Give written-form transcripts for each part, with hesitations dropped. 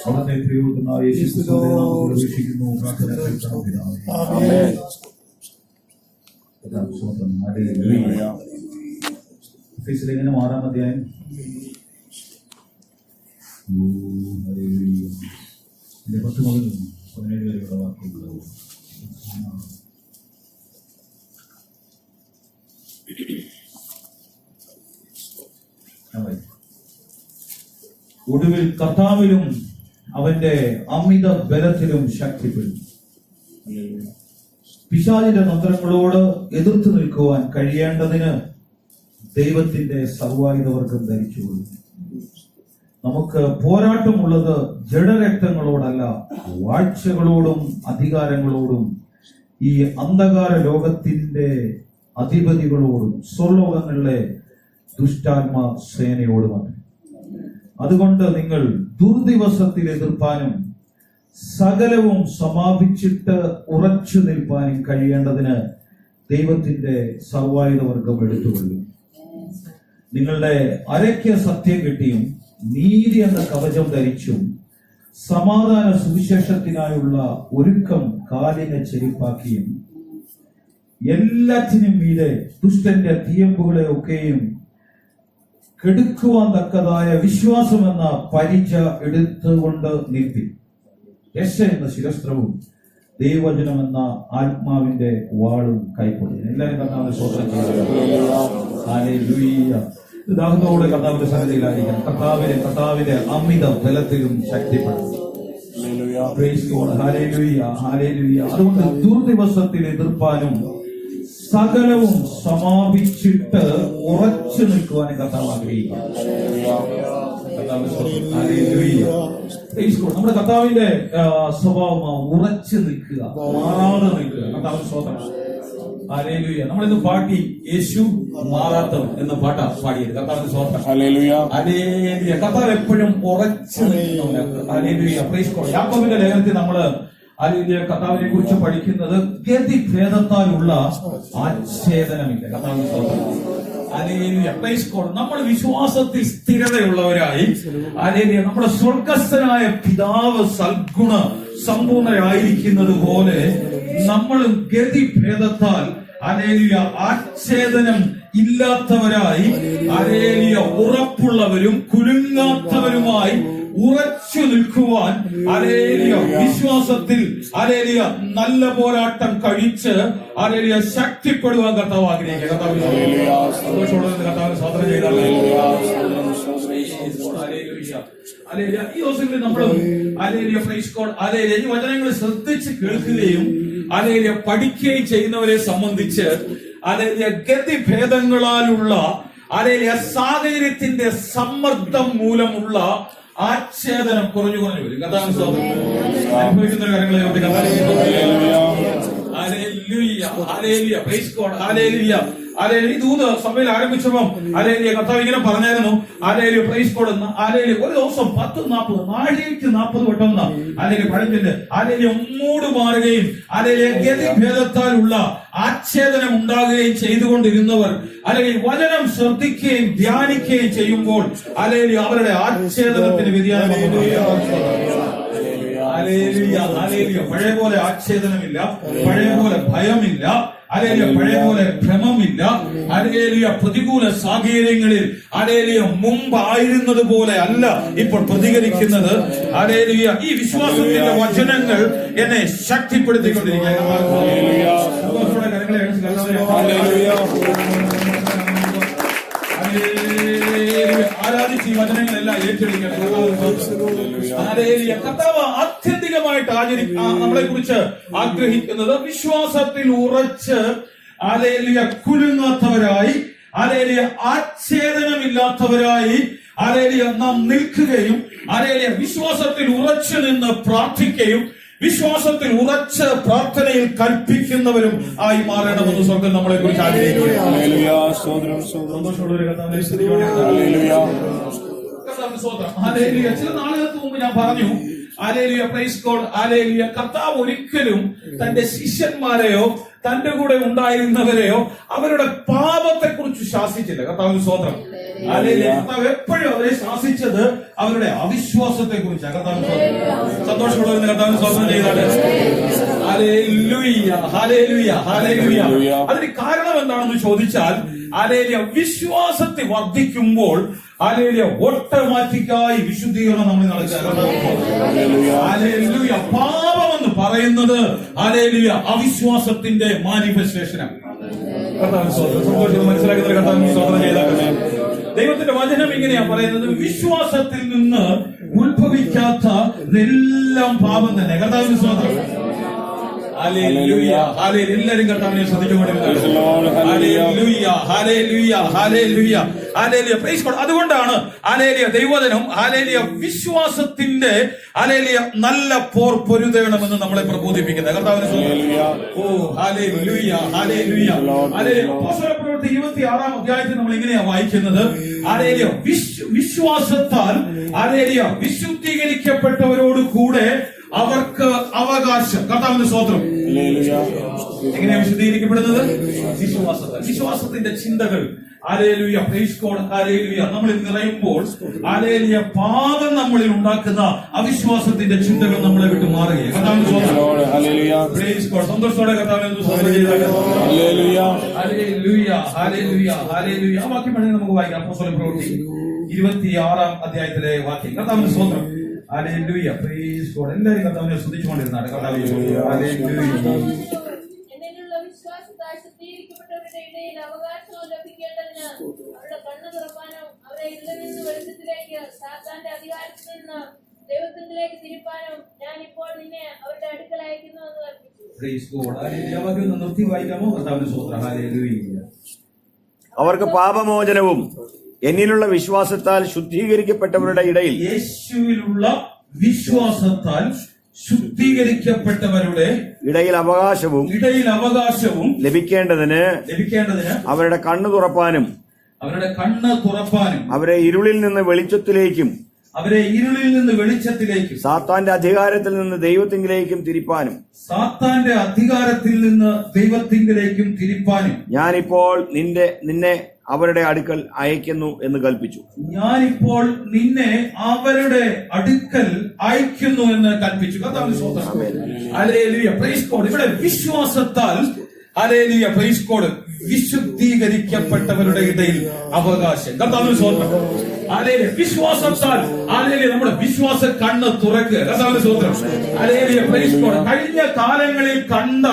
അവിടുത്തെ പ്രയോജനമായ യേശുക്രിസ്തുവിന്റെ നാമത്തിൽ അപേക്ഷിക്കുന്നു. ലേഖനം 6-ാം അധ്യായം. ഇതിന്റെ 10 മുതൽ 17 വരെയുള്ള വാക്കുകൾ. ഒടുവിൽ കർത്താവിലും അവന്റെ അമിത ബലത്തിലും ശക്തിപ്പെടും. പിശാചിന്റെ തന്ത്രങ്ങളോട് എതിർത്ത് നിൽക്കുവാൻ കഴിയേണ്ടതിന് ദൈവത്തിന്റെ സർവായുധവർഗം ധരിച്ചുകൊള്ളും. നമുക്ക് പോരാട്ടമുള്ളത് ജഡരക്തങ്ങളോടല്ല, വാഴ്ചകളോടും അധികാരങ്ങളോടും ഈ അന്ധകാര ലോകത്തിന്റെ അധിപതികളോടും സ്വർലോകങ്ങളിലെ ദുഷ്ടാത്മ സേനയോടുമാണ്. അതുകൊണ്ട് നിങ്ങൾ ദുർദിവസത്തിൽ എതിർപ്പാനും സകലവും സമാപിച്ചിട്ട് ഉറച്ചു നിൽപ്പാനും കഴിയേണ്ടതിന് ദൈവത്തിന്റെ സർവായുധവർഗം എടുത്തുകൊള്ളും. നിങ്ങളുടെ അരയ്ക്ക് സത്യം കിട്ടിയും നീതി എന്ന കവചം ധരിച്ചും സമാധാന സുവിശേഷത്തിനായുള്ള ഒരുക്കം കാലിനെ ചെരിപ്പാക്കിയും എല്ലാറ്റിനും മീതെ ദുഷ്ടന്റെ തീയമ്പുകളെ ഒക്കെയും കെടുക്കുവാൻ തക്കതായ വിശ്വാസമെന്ന പരിച എടുത്തുകൊണ്ട് നിർത്തി യശ എന്ന ശിരസ്ത്രവും ദൈവവചനം എന്ന ആത്മാവിന്റെ വാളും കൈക്കൊള്ളും. എല്ലാവരും കർത്താവിന്റെ സ്തോത്രം ചെയ്യുക. ദാഹത്തോടെ കർത്താവിന്റെ സന്നിധിയിലായിരിക്കണം. കർത്താവിന്റെ അമിത ബലത്തിലും ശക്തിപ്പെടും. അതുകൊണ്ട് ദുർദിവസത്തിൽ എതിർപ്പാനും സകലവും സമാപിച്ചിട്ട് ഉറച്ചു നിൽക്കുവാനും കർത്താവ് ആഗ്രഹിക്കുന്നു. നമ്മുടെ കർത്താവിന്റെ സ്വഭാവം ഉറച്ചു നിൽക്കുക, മാറാതെ നിൽക്കുക. കർത്താവിന്റെ സ്വതന്ത്രം. ഹല്ലേലൂയ. നമ്മളിന്ന് പാടി യേശു മാറാത്തവൻ എന്ന പാട്ടാ പാടിയത്. കർത്താവിന്റെ സ്വതന്ത്രം. ഹല്ലേലൂയ. കർത്താവ് എപ്പോഴും ഉറച്ചു നിൽക്കുന്നവനാണ്. ഹല്ലേലൂയ. Praise God. യാക്കോബിന്റെ ലേഖനത്തിൽ നമ്മള് ഹല്ലേലൂയ കർത്താവിനെ കുറിച്ച് പഠിക്കുന്നത് ഗതിഭേദത്താലുള്ള ആച്ഛേദനമില്ല. കർത്താവിന്റെ സ്വതന്ത്രം. ഹല്ലേലൂയ. Praise God. നമ്മൾ വിശ്വാസത്തിൽ സ്ഥിരതയുള്ളവരായി ഹല്ലേലൂയ നമ്മുടെ സ്വർഗസ്ഥനായ പിതാവ് സൽഗുണ സമ്പൂർണരായിരിക്കുന്നത് പോലെ നമ്മളും ഗതിഭേദത്താൽ ഹല്ലേലൂയ ആച്ഛേദനം ഇല്ലാത്തവരായി ഹല്ലേലൂയ ഉറപ്പുള്ളവരും കുലുങ്ങാത്തവരുമായി ഉറച്ചു നിൽക്കുവാൻ ഹല്ലേലൂയ വിശ്വാസത്തിൽ ഹല്ലേലൂയ നല്ല പോരാട്ടം കഴിച്ച് ഹല്ലേലൂയ ശക്തിപ്പെടുവാൻ കർത്താവ് ആഗ്രഹിക്കുക. കർത്താവിന് സ്തോത്രം ചെയ്താൽ ഈ ദിവസങ്ങളിൽ നമ്മളും ഹല്ലേലൂയ പ്രൈസ് ഗോഡ് ഹല്ലേലൂയ ഈ വചനങ്ങൾ ശ്രദ്ധിച്ച് കേൾക്കുകയും ഹല്ലേലൂയ പഠിക്കുകയും ചെയ്യുന്നവരെ സംബന്ധിച്ച് ഹല്ലേലൂയ ഗതിഭേദങ്ങളാലുള്ള ഹല്ലേലൂയ സാഹചര്യത്തിന്റെ സമ്മർദ്ദം മൂലമുള്ള ആച്ഛേദനം കുറഞ്ഞു വരും. കർത്താവിന്റെ സ്തോത്രം. അനുഭവിക്കുന്ന കാര്യങ്ങളെ ഈ ദൂത് സഭയിൽ ആരംഭിച്ചപ്പം കർത്താവ് ഇങ്ങനെ പറഞ്ഞായിരുന്നു. പ്രൈസ് കോഡ് ഒരു ദിവസം 10-40 നാഴികയ്ക്ക് 40 വട്ടം പഠിച്ചിട്ട് മൂട് മാറുകയും ഗതിഭേദത്താലുള്ള ആച്ഛേദനം ഉണ്ടാകുകയും ചെയ്തുകൊണ്ടിരുന്നവർ വചനം ശ്രദ്ധിക്കുകയും ധ്യാനിക്കുകയും ചെയ്യുമ്പോൾ അവരുടെ ആച്ഛേദനത്തിന് വ്യതിയാനം. പഴയ പോലെ ആച്ഛേദനമില്ല, പഴയ പോലെ ഭയമില്ല, പഴയ പോലെ ഭ്രമമില്ല. പ്രതികൂല സാഹചര്യങ്ങളിൽ മുമ്പ് ആയിരുന്നത് പോലെ അല്ല ഇപ്പോൾ പ്രതികരിക്കുന്നത്. ഈ വിശ്വാസത്തിന്റെ വചനങ്ങൾ എന്നെ ശക്തിപ്പെടുത്തിക്കൊണ്ടിരിക്കുക. ആരാധിച്ച് ഈ വചനങ്ങളെല്ലാം ഏറ്റെടുക്കണം. കർത്താവ് ആത്യന്തികമായിട്ട് നമ്മളെ കുറിച്ച് ആഗ്രഹിക്കുന്നത് വിശ്വാസത്തിൽ ഉറച്ച് കുലുങ്ങാത്തവരായി ആച്ഛേദനമില്ലാത്തവരായി നാം നിൽക്കുകയും വിശ്വാസത്തിൽ ഉറച്ചു നിന്ന് പ്രാർത്ഥിക്കുകയും വിശ്വാസത്തിൽ ഉറച്ച് പ്രാർത്ഥനയിൽ കൽപ്പിക്കുന്നവരും ആയി മാറണമെന്ന് സ്വർഗം നമ്മളെ കുറിച്ച് ആഗ്രഹിക്കുകയാണ്. ചില നാളുകൾക്ക് മുമ്പ് ഞാൻ പറഞ്ഞു കർത്താവ് ഒരിക്കലും തന്റെ ശിഷ്യന്മാരെയോ തന്റെ കൂടെ ഉണ്ടായിരുന്നവരെയോ അവരുടെ പാപത്തെ കുറിച്ച് ശാസിച്ചില്ല. കർത്താവിന് സ്തോത്രം. കർത്താവ് എപ്പോഴും അവരെ ശാസിച്ചത് അവരുടെ അവിശ്വാസത്തെ കുറിച്ച്. സന്തോഷമുള്ളവർ കർത്താവിന് സ്തോത്രം ചെയ്താല്. Hallelujah, hallelujah, hallelujah. അതിന് കാരണം എന്താണെന്ന് ചോദിച്ചാൽ വിശ്വാസത്തെ വർദ്ധിക്കുമ്പോൾ ഓട്ടോമാറ്റിക്കായി വിശുദ്ധീകരണം നമ്മൾ നടക്കുക. പാപമെന്ന് പറയുന്നത് അവിശ്വാസത്തിന്റെ മാനിഫെസ്റ്റേഷനാണ്. മനസ്സിലാക്കുന്ന കർത്താവിന് സ്തോത്രം ചെയ്താൽ ദൈവത്തിന്റെ വചനം ഇങ്ങനെയാ പറയുന്നത്, വിശ്വാസത്തിൽ നിന്ന് ഉത്ഭവിക്കാത്ത എല്ലാം പാപം തന്നെ. കർത്താവിന് സ്തോത്രം. എല്ലാരും കർത്താവിനെ ശ്രദ്ധിച്ചുകൊണ്ടിരുന്നത്. അതുകൊണ്ടാണ് ദൈവജനം വിശ്വാസത്തിന്റെ നല്ല പോർ പൊരുതണമെന്ന് നമ്മളെ പ്രബോധിപ്പിക്കുന്നത്. കർത്താവിനെ പ്രവൃത്തി 26-ാം അധ്യായത്തിൽ നമ്മൾ ഇങ്ങനെയാ വായിക്കുന്നത്, വിശ്വാസത്താൽ വിശുദ്ധീകരിക്കപ്പെട്ടവരോട് കൂടെ അവർക്ക് അവകാശം. കർത്താവിന്റെ സ്തോത്രം. എങ്ങനെയാണ് വിശുദ്ധീകരിക്കപ്പെടുന്നത്? വിശ്വാസത്തിന്റെ ചിന്തകൾ നമ്മളിൽ നിറയുമ്പോൾ പാപം നമ്മളിൽ ഉണ്ടാക്കുന്ന അവിശ്വാസത്തിന്റെ ചിന്തകൾ നമ്മളെ വിട്ട് മാറുകയാണ്. കർത്താവിന്റെ സ്തോത്രം. സന്തോഷത്തോടെ കർത്താവിനെ സ്തോത്രം ചെയ്താൽ ആ വാക്യം വേണമെങ്കിൽ നമുക്ക് വായിക്കാം. അപ്പോസ്തലരുടെ പ്രവൃത്തി 26-ാം അധ്യായത്തിലെ വാക്യം. കർത്താവിന്റെ സ്തോത്രം. Hallelujah, praise God. എല്ലാവരും കർത്താവിനെ സ്തുതിച്ചുകൊണ്ടിരുന്നാണ്. നിർത്തി വായിക്കാമോ? കർത്താവിന്റെ സ്തോത്രം. ഹല്ലേലൂയ. അവർക്ക് പാപമോചനവും എന്നിലുള്ള വിശ്വാസത്താൽ ശുദ്ധീകരിക്കപ്പെട്ടവരുടെ ഇടയിൽ യേശുവിലുള്ള വിശ്വാസത്താൽ ശുദ്ധീകരിക്കപ്പെട്ടവരുടെ ഇടയിൽ അവകാശവും ലഭിക്കേണ്ടതിന് അവരുടെ കണ്ണ് തുറപ്പാനും അവരെ ഇരുളിൽ നിന്ന് വെളിച്ചത്തിലേക്കും സാത്താന്റെ അധികാരത്തിൽ നിന്ന് ദൈവത്തിങ്കിലേക്കും തിരിപ്പാനും ഞാനിപ്പോൾ നിന്നെ അവരുടെ അടുക്കൽ അയക്കുന്നു എന്ന് കൽപ്പിച്ചു. ഇവിടെ വിശ്വാസത്താൽ വിശുദ്ധീകരിക്കപ്പെട്ടവരുടെ ഇടയിൽ അവകാശം. കർത്താവിന് സ്തോത്രം. വിശ്വാസത്താൽ നമ്മുടെ വിശ്വാസ കണ്ണ് തുറക്കുക. കർത്താവിന് സ്തോത്രം. കഴിഞ്ഞ കാലങ്ങളിൽ കണ്ട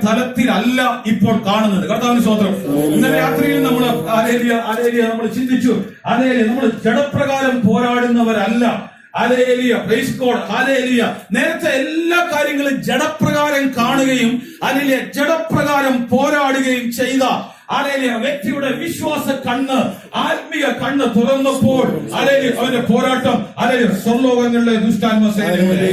തലത്തിലല്ല ഇപ്പോൾ കാണുന്നത്. കർത്താവിന് സ്തോത്രം. ഇന്നലെ രാത്രിയിൽ നമ്മൾ നമ്മൾ ചിന്തിച്ചു, നമ്മൾ ജഡപ്രകാരം പോരാടുന്നവരല്ല. നേരത്തെ എല്ലാ കാര്യങ്ങളും ജഡപ്രകാരം കാണുകയും ജഡപ്രകാരം പോരാടുകയും ചെയ്ത വ്യക്തിയുടെ വിശ്വാസ കണ്ണ്, ആത്മീയ കണ്ണ് തുറന്നപ്പോൾ അവന്റെ പോരാട്ടം സ്വർലോകങ്ങളിലെ ദുഷ്ടാത്മസേനയുടെ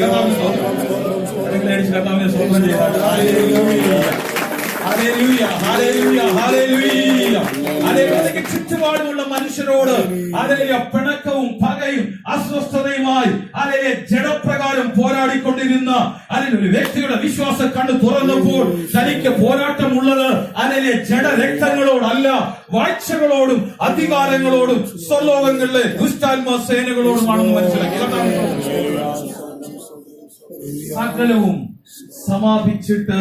ചുറ്റുപാടുമുള്ള മനുഷ്യരോട് പിണക്കവും പകയും അസ്വസ്ഥതയുമായി ജഡപ്രകാരം പോരാടിക്കൊണ്ടിരുന്ന ഒരു വ്യക്തിയുടെ വിശ്വാസ കണ്ണ് തുറന്നപ്പോൾ തനിക്ക് പോരാട്ടമുള്ളത് ജഡരക്തങ്ങളോടല്ല, വാഴ്ചകളോടും അധികാരങ്ങളോടും സ്വർലോകങ്ങളിലെ ദുഷ്ടാത്മ സേനകളോടുമാണെന്ന് മനസ്സിലാക്കി. സകലവും സമാപിച്ചിട്ട്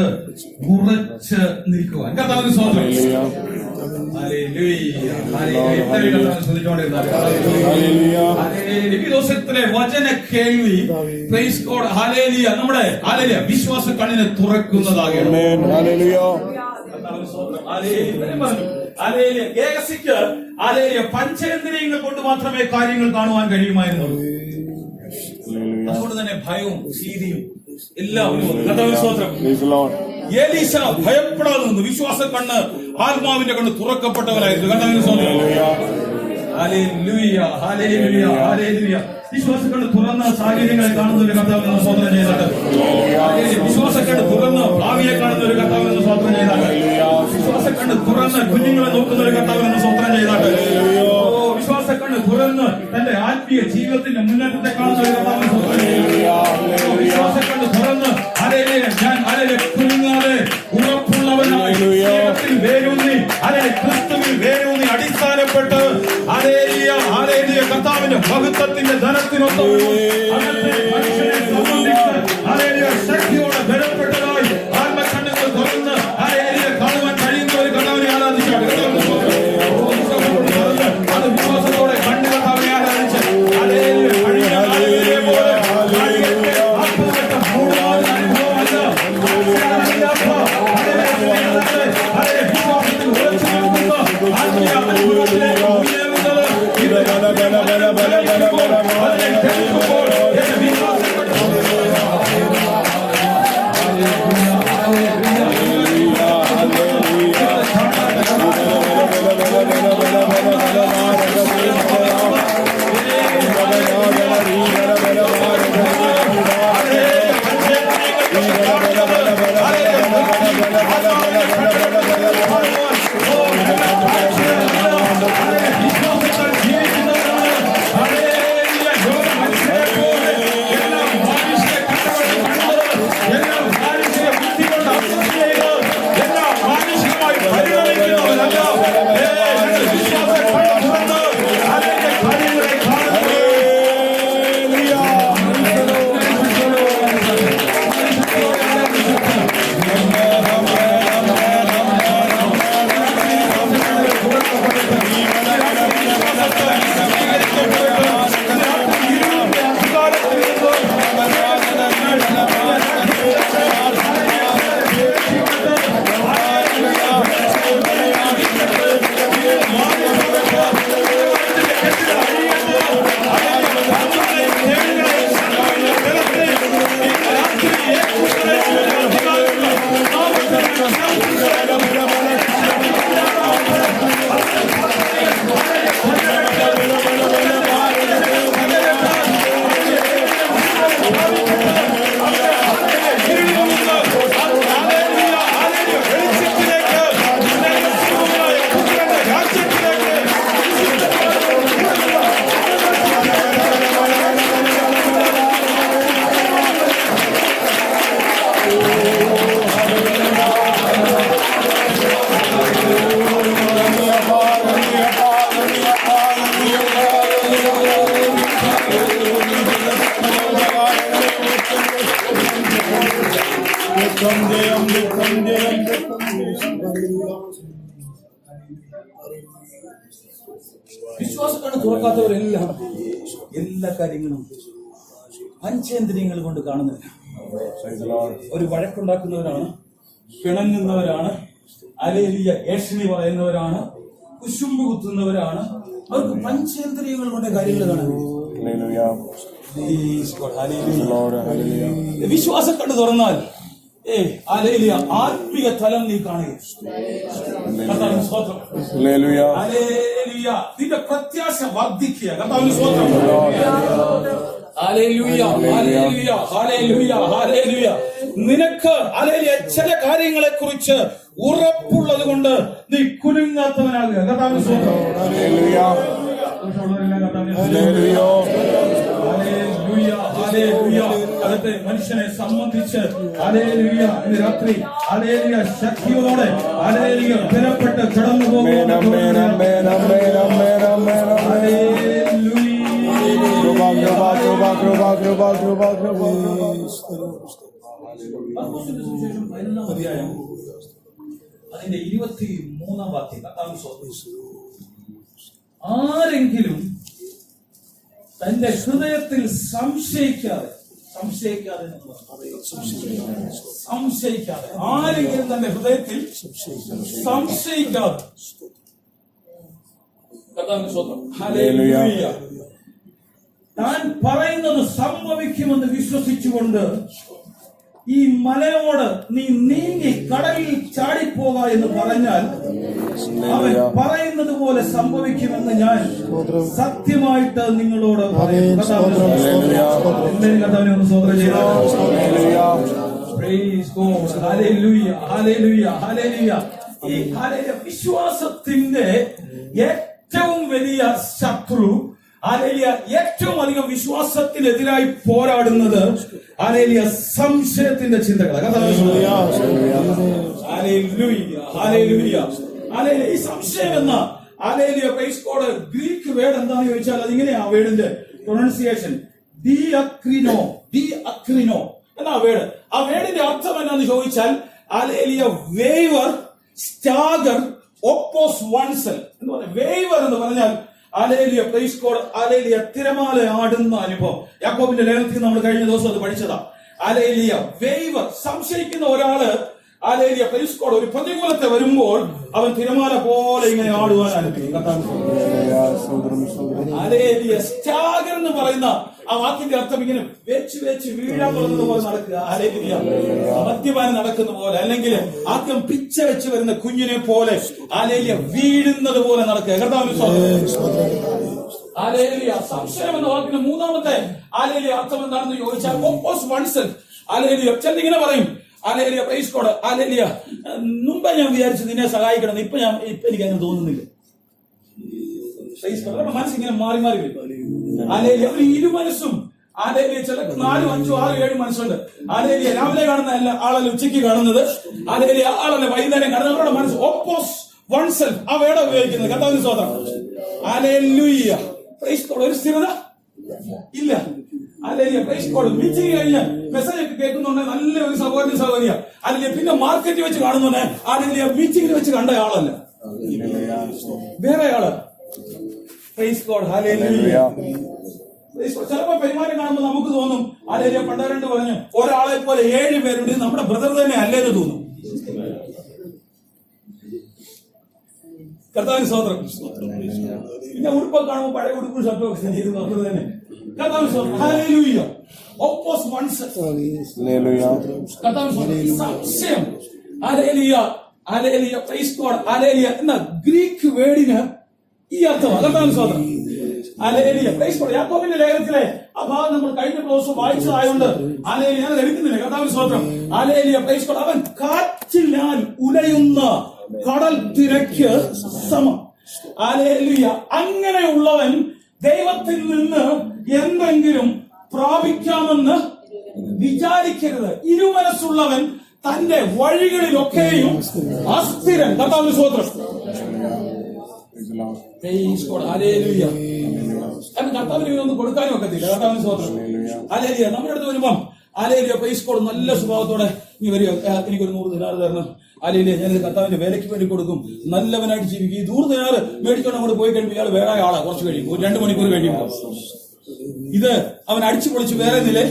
ഉറച്ച് നിൽക്കുവാൻ. കർത്താവിന് സ്തോത്രം. ദിവസത്തിലെ വചന കേൾവി നമ്മുടെ വിശ്വാസ കണ്ണിനെ തുറക്കുന്നതാകണം. ഗേഹസിക്ക് പഞ്ചേന്ദ്രിയങ്ങൾ കൊണ്ട് മാത്രമേ കാര്യങ്ങൾ കാണുവാൻ കഴിയുമായിരുന്നുള്ളൂ. അതുകൊണ്ട് തന്നെ ഭയവും ഭീതിയും എല്ലാം. എലീശ ഭയപ്പെടാതെ നിന്ന് വിശ്വാസ കണ്ണ്, ആത്മാവിന്റെ കണ്ണ് തുറക്കപ്പെട്ടവരായിരുന്നു. കർത്താവിന് സ്തോത്രം. വിശ്വാസ കണ്ണ് തുറന്ന സാഹചര്യങ്ങളെ കാണുന്ന ഒരു കർത്താവിനെ സ്തോത്രം ചെയ്തിട്ട്, വിശ്വാസ കണ്ണ് തുറന്ന് ഭാവിയെ കാണുന്ന ഒരു കർത്താവിനെ സ്തോത്രം ചെയ്താട്ട്, വിശ്വാസ കണ്ണ് തുറന്ന് കുഞ്ഞുങ്ങളെ നോക്കുന്ന ഒരു കർത്താവിനെ സ്തോത്രം ചെയ്താട്ട്, വിശ്വാസ കണ്ണ് തുറന്ന് തന്റെ ആത്മീയ ജീവിതത്തിന്റെ മുന്നേറ്റത്തെ കാണുന്ന ഒരു കർത്താവിനെ സ്തോത്രം ചെയ്തു. വിശ്വാസ കണ്ണ് തുറന്ന് ഞാൻ കുഞ്ഞാതെ ഉറപ്പുള്ളവനായി വേരൂന്നി ക്രിസ്തുവിൽ വേരൂന്നി അടിസ്ഥാനപ്പെട്ട് മഹത്വത്തിന്റെ ധനത്തിനൊത്തവണ്ണം അകത്തെ മനുഷ്യനെ സംബന്ധിച്ച് ഹല്ലേലൂയ ശക്തിയോടെ ബലപ്പെട്ടതായി ആത്മകണ്ണുകൾ തുറന്ന് ഹല്ലേലൂയ കാണുവാൻ കഴിയുന്ന ഒരു കർത്താവിനെ ആരാധിച്ചാണ്. അത് വിശ്വാസത്തോടെ കണ്ണ് കർത്താവിനെ ആരാധിച്ച് ഹല്ലേലൂയ കഴിഞ്ഞ നാളുകളിലെ പോലെ ആത്മവട്ടം മൂടാതെ അനുഭവമല്ല. വിശ്വാസത്തിൽ ഉറച്ചു നിൽക്കുന്ന ആത്മീയ അനുഭവത്തിലേക്ക് ഉയരുന്നത് ഇത് കേൾക്കുമ്പോൾ എന്റെ വിശ്വാസപ്പെട്ട വിശ്വാസക്കാണ് തുറക്കാത്തവരെല്ലാം എല്ലാ കാര്യങ്ങളും പഞ്ചേന്ദ്രിയങ്ങൾ കൊണ്ട് കാണുന്നില്ല. ഒരു വഴക്കുണ്ടാക്കുന്നവരാണ്, പിണങ്ങുന്നവരാണ്, ഹല്ലേലൂയ ഏഷണി പറയുന്നവരാണ്, കുശുമ്പ് കുത്തുന്നവരാണ്. അവർക്ക് പഞ്ചേന്ദ്രിയങ്ങൾ കൊണ്ട് കാര്യങ്ങൾ കാണുന്നു. വിശ്വാസം കണ്ടു തുറന്നാൽ ഹല്ലേലൂയ ആത്മീയ തലം നീ കാണുക. നിന്റെ പ്രത്യാശ വർദ്ധിക്കുക. കർത്താവിന് സ്തോത്രം. Hallelujah, hallelujah, hallelujah, hallelujah. നിനക്ക് ഹല്ലേലൂയ ചില കാര്യങ്ങളെ കുറിച്ച് ഉറപ്പുള്ളത് കൊണ്ട് നീ കുലുങ്ങാത്തവനാകുക. കർത്താവിന് സ്തോത്രം. Hallelujah, hallelujah, hallelujah. അകത്തെ മനുഷ്യനെ സംബന്ധിച്ച് ഹല്ലേലൂയ ഇന്ന് രാത്രി ഹല്ലേലൂയ ശക്തിയോടെ ഹല്ലേലൂയ ബലപ്പെട്ട് കടന്നു പോകുന്നു. അതിന്റെ 23-ാം വാക്യം ആരെങ്കിലും തന്റെ ഹൃദയത്തിൽ സംശയിക്കാതെ ആരെങ്കിലും തന്റെ ഹൃദയത്തിൽ സംശയിക്കാതെ ഹല്ലേലൂയ താൻ പറയുന്നത് സംഭവിക്കുമെന്ന് വിശ്വസിച്ചുകൊണ്ട് ഈ മലയോട് നീ നീങ്ങി കടലിൽ ചാടിപ്പോക എന്ന് പറഞ്ഞാൽ അവൻ പറയുന്നത് പോലെ സംഭവിക്കുമെന്ന് ഞാൻ സത്യമായിട്ട് നിങ്ങളോട് പറയും. കർത്താവിനെ ഒന്ന് സ്തോത്രം ചെയ്യാം. ഈ വിശ്വാസത്തിന്റെ ഏറ്റവും വലിയ ശത്രു ഏറ്റവും അധികം വിശ്വാസത്തിനെതിരായി പോരാടുന്നത് സംശയത്തിന്റെ ചിന്തകൾ. ഈ സംശയം എന്ന hallelujah praise God Greek word എന്താണെന്ന് ചോദിച്ചാൽ അതിങ്ങനെയാ വേർഡിന്റെ പ്രൊനൗൺസിയേഷൻ ഡിഅക്രിനോ എന്നാ വേർഡ്. ആ വേർഡിന്റെ അർത്ഥം എന്നാന്ന് ചോദിച്ചാൽ ഹല്ലേലൂയ വേവർ സ്റ്റാഗർ ഓപ്പോസ് വൺസെൽ എന്ന് പറഞ്ഞാൽ വേവർ എന്ന് പറഞ്ഞാൽ ഹല്ലേലൂയ പ്രൈസ് ഗോഡ് ഹല്ലേലൂയ തിരമാല ആടുന്ന അനുഭവം. യാക്കോബിന്റെ ലേഖനത്തിൽ നമ്മൾ കഴിഞ്ഞ ദിവസം അത് പഠിച്ചതാ. ഹല്ലേലൂയ വേവർ സംശയിക്കുന്ന ഒരാള് ഹല്ലേലൂയ പ്രൈസ് ഗോഡ് ഒരു പ്രതികൂലത്തെ വരുമ്പോൾ അവൻ തിരമാല പോലെ ഇങ്ങനെ ആടുവാൻ ആരംഭിക്കും. ഹല്ലേലൂയ സ്റ്റാഗർ എന്ന് പറയുന്ന ആ വാക്കിന്റെ അർത്ഥം ഇങ്ങനെ വെച്ച് വീഴാൻ തുടങ്ങുന്ന പോലെ നടക്കുക. ഹല്ലേലൂയ മദ്യപാനം നടക്കുന്ന പോലെ, അല്ലെങ്കിൽ ആദ്യം പിച്ച വെച്ച് വരുന്ന കുഞ്ഞിനെ പോലെ ഹല്ലേലൂയ വീഴുന്നത് പോലെ നടക്കുക. ഹല്ലേലൂയ സംശയം എന്ന വാക്കിന് മൂന്നാമത്തെ ഹല്ലേലൂയ അർത്ഥം എന്താണെന്ന് ചോദിച്ചാൽ ഓപ്പോസ് വൺസെൽഫ്. ഹല്ലേലൂയ ചെന്നിങ്ങനെ പറയും ഹല്ലേലൂയ പ്രൈസ് ഗോഡ് ഹല്ലേലൂയ മുമ്പ് ഞാൻ വിചാരിച്ചു നിന്നെ സഹായിക്കണം, ഇപ്പൊ എനിക്ക് അങ്ങനെ തോന്നുന്നില്ല. മനസ്സിങ്ങനെ മാറി വരും. ഹല്ലേലൂയ ഒരു ഇരുമനസ്സും ഹല്ലേലൂയ ചില 4, 5, 6, 7 മനസ്സുണ്ട്. ഹല്ലേലൂയ രാവിലെ കാണുന്ന ആളല്ല ഉച്ചയ്ക്ക് കാണുന്നത്, ഹല്ലേലൂയ ആളല്ല വൈകുന്നേരം കാണുന്നത്. അവരുടെ മനസ്സ് ഓപ്പോസ് വൺസെൽഫ് ആ വേർഡ് ഉപയോഗിക്കുന്നത്. കർത്താവിന്റെ സ്തോത്രം. ഹല്ലേലൂയ പ്രൈസ് ഗോഡ് ഒരു സ്ഥിരത ഇല്ല. ഹല്ലേലൂയ പ്രൈസ് ഗോഡ് മീറ്റിംഗ് കഴിഞ്ഞ് മെസ്സേജ് ഒക്കെ കേൾക്കുന്നുണ്ടെങ്കിൽ നല്ല ഒരു സഹോദരിയ അല്ലെങ്കിൽ പിന്നെ മാർക്കറ്റിൽ വെച്ച് കാണുന്നുണ്ടെ ഹല്ലേലൂയ മീറ്റിംഗിൽ വെച്ച് കണ്ട ആളല്ല, വേറെ ആള്. Price God hallelujah. ചിലപ്പോ പെരുമാറ്റം കാണുമ്പോൾ നമുക്ക് തോന്നും ഹല്ലേലൂയ പണ്ടാരണ്ട് പറഞ്ഞു ഒരാളെ പോലെ 7 പേരുണ്ട്, നമ്മുടെ ബ്രദർ തന്നെ അല്ലേന്ന് തോന്നും. കർത്താവിന് സ്തോത്രം. പിന്നെ ഉടുപ്പൊക്കെ കാണുമ്പോൾ പഴയ ഉടുപ്പും ഷർട്ടും ഒക്കെ ചെയ്ത് നോക്കുന്നത് തന്നെ. കർത്താവിന് സ്തോത്രം. Hallelujah oppose oneself. കർത്താവിന് സംശയം. Hallelujah hallelujah praise God hallelujah എന്ന ഗ്രീക്ക് വേർഡിന് ഈ അർത്ഥമാണ്. കർത്താവിന് സ്തോത്രം. Hallelujah praise God. യാക്കോബിന്റെ ലേഖനത്തിലെ ആ ഭാഗം നമ്മൾ കഴിഞ്ഞ ദിവസം വായിച്ചതായതുകൊണ്ട് ഹല്ലേലൂയ ഞാൻ എടുക്കുന്നില്ല. കർത്താവിന് സ്തോത്രം. Hallelujah praise God. അവൻ കാറ്റിനാൽ ഉലയുന്ന കടൽ തിരക്ക് സമം. ഹല്ലേലൂയ. അങ്ങനെയുള്ളവൻ ദൈവത്തിൽ നിന്ന് എന്തെങ്കിലും പ്രാപിക്കാമെന്ന് വിചാരിക്കരുത്. ഇരുമനസ്സുള്ളവൻ തന്റെ വഴികളിലൊക്കെയും അസ്ഥിരൻ. കർത്താവിന് സ്തോത്രം. കർത്താവിന് ഒന്നും കൊടുക്കാനും ഒക്കത്തില്ല. കർത്താവിന് സ്തോത്രം. ഹല്ലേലൂയ. നമ്മുടെ അടുത്ത് വരുമ്പം ഹല്ലേലൂയ പ്രൈസ് ഗോഡ് നല്ല സ്വഭാവത്തോടെ നീ വരിക, എനിക്കൊരു 100 ദിനാർ തരണം. ഹല്ലേലൂയ ഞാനിത് കർത്താവിന്റെ വേലയ്ക്ക് വേണ്ടി കൊടുക്കും, നല്ലവനായിട്ട് ജീവിക്കും. ഈ 100 ദിനാർ മേടിച്ചോണ്ട് അങ്ങോട്ട് പോയി കഴിയുമ്പോൾ ഇയാൾ വേറെ ആളാ. കുറച്ച് കഴിയും, ഒരു 2 മണിക്കൂർ കഴിയുമ്പോൾ ഇത് അവൻ അടിച്ചു പൊളിച്ച് വേറെ നിലേ.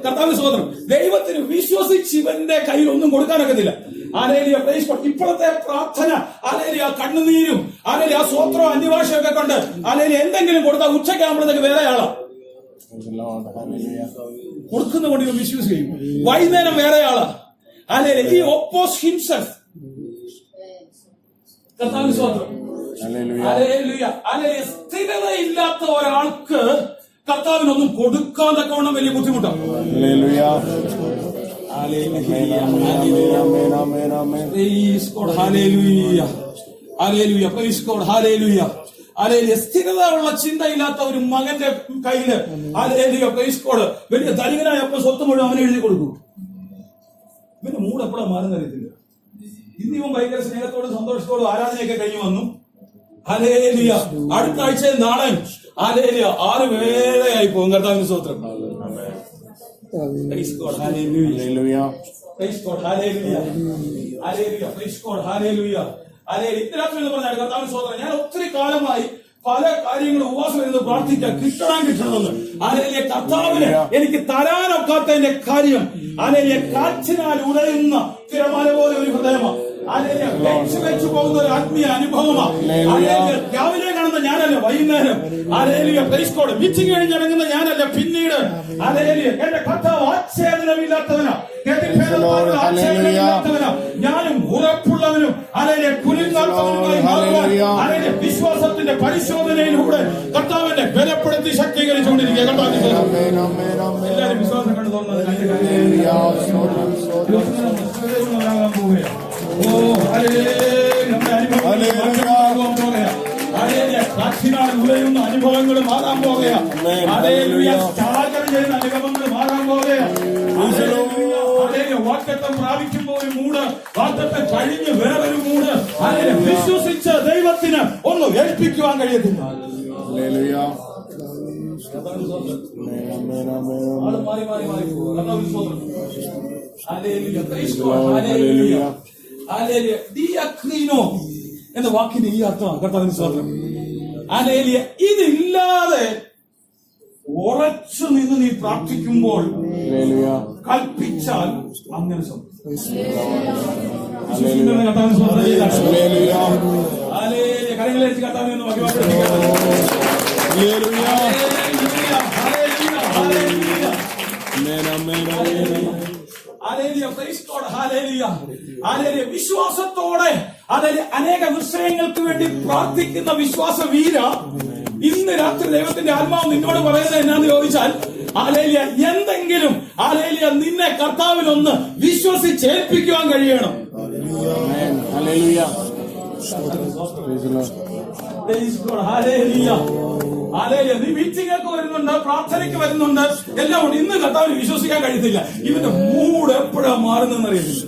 കർത്താവിന്റെ സ്തോത്രം. ദൈവത്തിന് വിശ്വസിച്ച് ഇവന്റെ കയ്യിൽ ഒന്നും കൊടുക്കാനൊക്കത്തില്ല. Hallelujah praise God. ഇപ്പോഴത്തെ പ്രാർത്ഥന ഹല്ലേലൂയ കണ്ണുനീരും ഹല്ലേലൂയ സ്വോത്രവും അന്യഭാഷയൊക്കെ കൊണ്ട് ഹല്ലേലൂയ എന്തെങ്കിലും കൊടുത്താൽ ഉച്ചയ്ക്കാകുമ്പോഴത്തേക്ക് വേറെ ആളാ കൊടുക്കുന്ന കൊണ്ട് ഇവൻ വിശ്വസിക്കും. വൈകുന്നേരം വേറെ ആളാ. ഹല്ലേലൂയ ഈ ഓപ്പോസ് ഹിംസെൽഫ്. കർത്താവിന്റെ സ്തോത്രം. Hallelujah hallelujah. സ്ഥിരതയില്ലാത്ത ഒരാൾക്ക് കർത്താവിനൊന്നും കൊടുക്കാൻ തക്കവണ്ണം വലിയ ബുദ്ധിമുട്ടാണ്. ഹല്ലേലൂയ സ്ഥിരത ഉള്ള ചിന്തയില്ലാത്ത ഒരു മകന്റെ കയ്യില് ഹല്ലേലൂയ പ്രൈസ് ഗോഡ് വലിയ ധനികനായപ്പോ സ്വത്ത് മുഴുവൻ അവനെ എഴുതി കൊടുക്കും. പിന്നെ മൂഡ് എപ്പോഴാ മാറുന്നറിയത്തില്ല. ഇന്നിവൻ ഭയങ്കര സ്നേഹത്തോടും സന്തോഷത്തോടും ആരാധനയൊക്കെ കഴിഞ്ഞു വന്നു. ഹല്ലേലൂയ. അടുത്ത ആഴ്ച നാളെ ഹല്ലേലൂയ 6 വേളയായി പോകും. കർത്താവിന്റെ സ്തോത്രം. Praise God, hallelujah. Praise God, hallelujah. Hallelujah. Praise God, hallelujah. Hallelujah. ഇത്തരത്തിൽ എന്ന് പറഞ്ഞാൽ കർത്താവിന്റെ സ്തോത്രം. ഞാൻ ഒത്തിരി കാലമായി പല കാര്യങ്ങളും ഉപവാസം ഇരുന്ന് പ്രാർത്ഥിക്കാം, കിട്ടണമെന്ന്. ഹല്ലേലൂയ. കർത്താവിന് എനിക്ക് തരാനൊക്കാത്തതിന്റെ കാര്യം ഹല്ലേലൂയ കാറ്റിനാൽ ഉലയുന്ന തിരമാല പോലെ ഒരു ഹൃദയമാണ്. വെച്ചു പോകുന്ന ഒരു ആത്മീയ അനുഭവമാണ്. രാവിലെ കാണുന്ന ഞാനല്ല, വൈകുന്നേരം ഹല്ലേലൂയ പ്രൈസ് ഗോഡ് മീറ്റിംഗ് കഴിഞ്ഞിറങ്ങുന്ന ഞാനല്ല, പിന്നീട് ഹല്ലേലൂയ എന്റെ കർത്താവ് ആച്ഛേദനമില്ലാത്തവനാ, ഞാനും ഉറപ്പുള്ളവനും ഹല്ലേലൂയ കുലുങ്ങാത്തവനുമായി ഹല്ലേലൂയ വിശ്വാസത്തിന്റെ പരിശോധനയിലൂടെ കർത്താവിനെ ബലപ്പെടുത്തി ശക്തീകരിച്ചുകൊണ്ടിരിക്കുക. എല്ലാവരും വിശ്വാസം കണ്ടു തോന്നുന്നത് കാറ്റിനാൽ ഉലയുന്ന അനുഭവങ്ങൾ മാറാൻ പോകുകയാണ്. ചെയ്യുന്ന അനുഭവങ്ങൾ മാറാൻ പോകുകയാണ്. വാഗ്ദത്തം പ്രാപിക്കുമ്പോൾ ഒരു മൂഡ്, വാഗ്ദത്തം കഴിഞ്ഞ് വേറൊരു മൂഡ്. അങ്ങനെ വിശ്വസിച്ച ദൈവത്തിന് ഒന്നും ഏൽപ്പിക്കുവാൻ കഴിയത്തില്ല. ആള് മാറി മാറി മാറി പോകും. കർത്താവിന് സ്തോത്രം. Hallelujah. Praise God. Hallelujah. Hallelujah. ദിയക്രീനോ എന്ന വാക്കിന്റെ ഈ അർത്ഥമാണ്. കർത്താവിന് സ്തോത്രം. ഹല്ലേലൂയ. ഇതില്ലാതെ ഉറച്ചു നിന്ന് നീ പ്രാർത്ഥിക്കുമ്പോൾ കൽപ്പിച്ചാൽ അങ്ങനെ സംഭവിക്കും. കർത്താവിന് സ്തോത്രം ചെയ്താൽ കരങ്ങളെ വെച്ച് കർത്താവിനെ ഒന്ന് മഹിമപ്പെടുത്തിക്കാം. വിശ്വാസത്തോടെ അനേക വിഷയങ്ങൾക്ക് വേണ്ടി പ്രാർത്ഥിക്കുന്ന വിശ്വാസ വീര, ഇന്ന് രാത്രി ദൈവത്തിന്റെ ആത്മാവ് നിന്നോട് പറയുന്നത് എന്നാന്ന് ചോദിച്ചാൽ, ഹല്ലേലൂയ, എന്തെങ്കിലും ഹല്ലേലൂയ നിന്നെ കർത്താവിനൊന്ന് വിശ്വസിച്ചേൽപ്പിക്കുവാൻ കഴിയണം. നീ മീറ്റിംഗൊക്കെ വരുന്നുണ്ട്, പ്രാർത്ഥനയ്ക്ക് വരുന്നുണ്ട്, എല്ലാം ഉണ്ട്. ഇന്ന് കർത്താവിന് വിശ്വസിക്കാൻ കഴിയത്തില്ല. ഇവന്റെ മൂഡ് എപ്പോഴാ മാറുന്നെന്ന് അറിയത്തില്ല.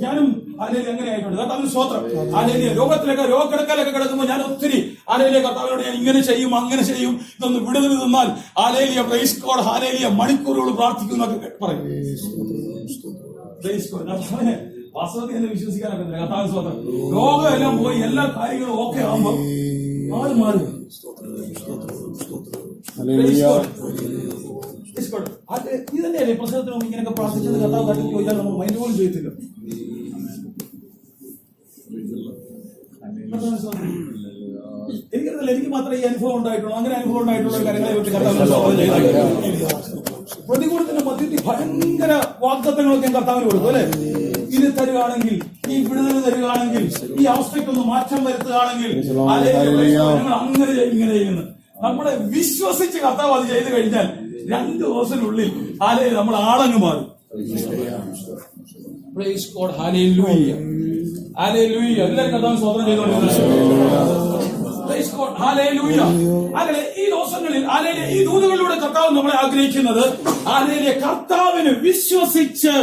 ഞാനും ഹല്ലേലൂയ അങ്ങനെ ആയിട്ടുണ്ട്. കർത്താവിന് സ്തോത്രം. ഹല്ലേലൂയ. രോഗത്തിലൊക്കെ രോഗക്കിടക്കലൊക്കെ കിടക്കുമ്പോൾ ഞാൻ ഒത്തിരി ഹല്ലേലൂയ കർത്താവിനോട് ഞാൻ ഇങ്ങനെ ചെയ്യും അങ്ങനെ ചെയ്യും, ഇതൊന്ന് വിടുതൽ നിന്നാൽ ഹല്ലേലൂയ പ്രൈസ് ഗോഡ് ഹല്ലേലൂയ മണിക്കൂറുകൾ പ്രാർത്ഥിക്കുന്നൊക്കെ പറയും. വാസ്തവത്തിൽ എന്നെ വിശ്വസിക്കാനൊക്കെ കർത്താവിന് സ്തോത്രം. രോഗം എല്ലാം പോയി എല്ലാ കാര്യങ്ങളും ഓക്കെ ആകുമ്പോ ആള് മാറി. ഇത് തന്നെയല്ലേ പ്രസവത്തിന് മുമ്പ് ഇങ്ങനെയൊക്കെ പ്രാർത്ഥിച്ചത് കർത്താവ് തട്ടി ചോദിച്ചാൽ നമ്മൾ മൈൻഡ് പോലും ചെയ്യത്തില്ല. എനിക്കറിയില്ല, എനിക്ക് മാത്രമേ ഈ അനുഭവം ഉണ്ടായിട്ടുള്ളൂ. അങ്ങനെ അനുഭവം ഉണ്ടായിട്ടുള്ള കാര്യങ്ങളെ പറ്റി പ്രതികൂലത്തിന്റെ മധ്യത്തിൽ ഭയങ്കര വാഗ്ദത്തങ്ങളൊക്കെ കർത്താവിന് കൊടുക്കും അല്ലെ. ഇത് തരുകയാണെങ്കിൽ, ഈ വിടുതൽ തരുകയാണെങ്കിൽ, ഈ അവസ്ഥയ്ക്കൊന്ന് മാറ്റം വരുത്തുകയാണെങ്കിൽ, അങ്ങനെ ഇങ്ങനെ ചെയ്യുന്നു. നമ്മളെ വിശ്വസിച്ച് കർത്താവ് അത് ചെയ്ത് കഴിഞ്ഞാൽ 2 ദിവസത്തിനുള്ളിൽ നമ്മൾ ആളങ്ങ് മാറും. Price God. ഹല്ലേലൂയ. ഹല്ലേലൂയ. എല്ലാവരും കർത്താവിന് സ്തോത്രം ചെയ്തുകൊണ്ടിരുന്നു. Price God. ഹല്ലേലൂയ. അങ്ങനെ ഈ ദിവസങ്ങളിൽ ഈ ദൂതുകളിലൂടെ കർത്താവ് നമ്മളെ ആഗ്രഹിക്കുന്നത് കർത്താവിന് വിശ്വസിച്ച്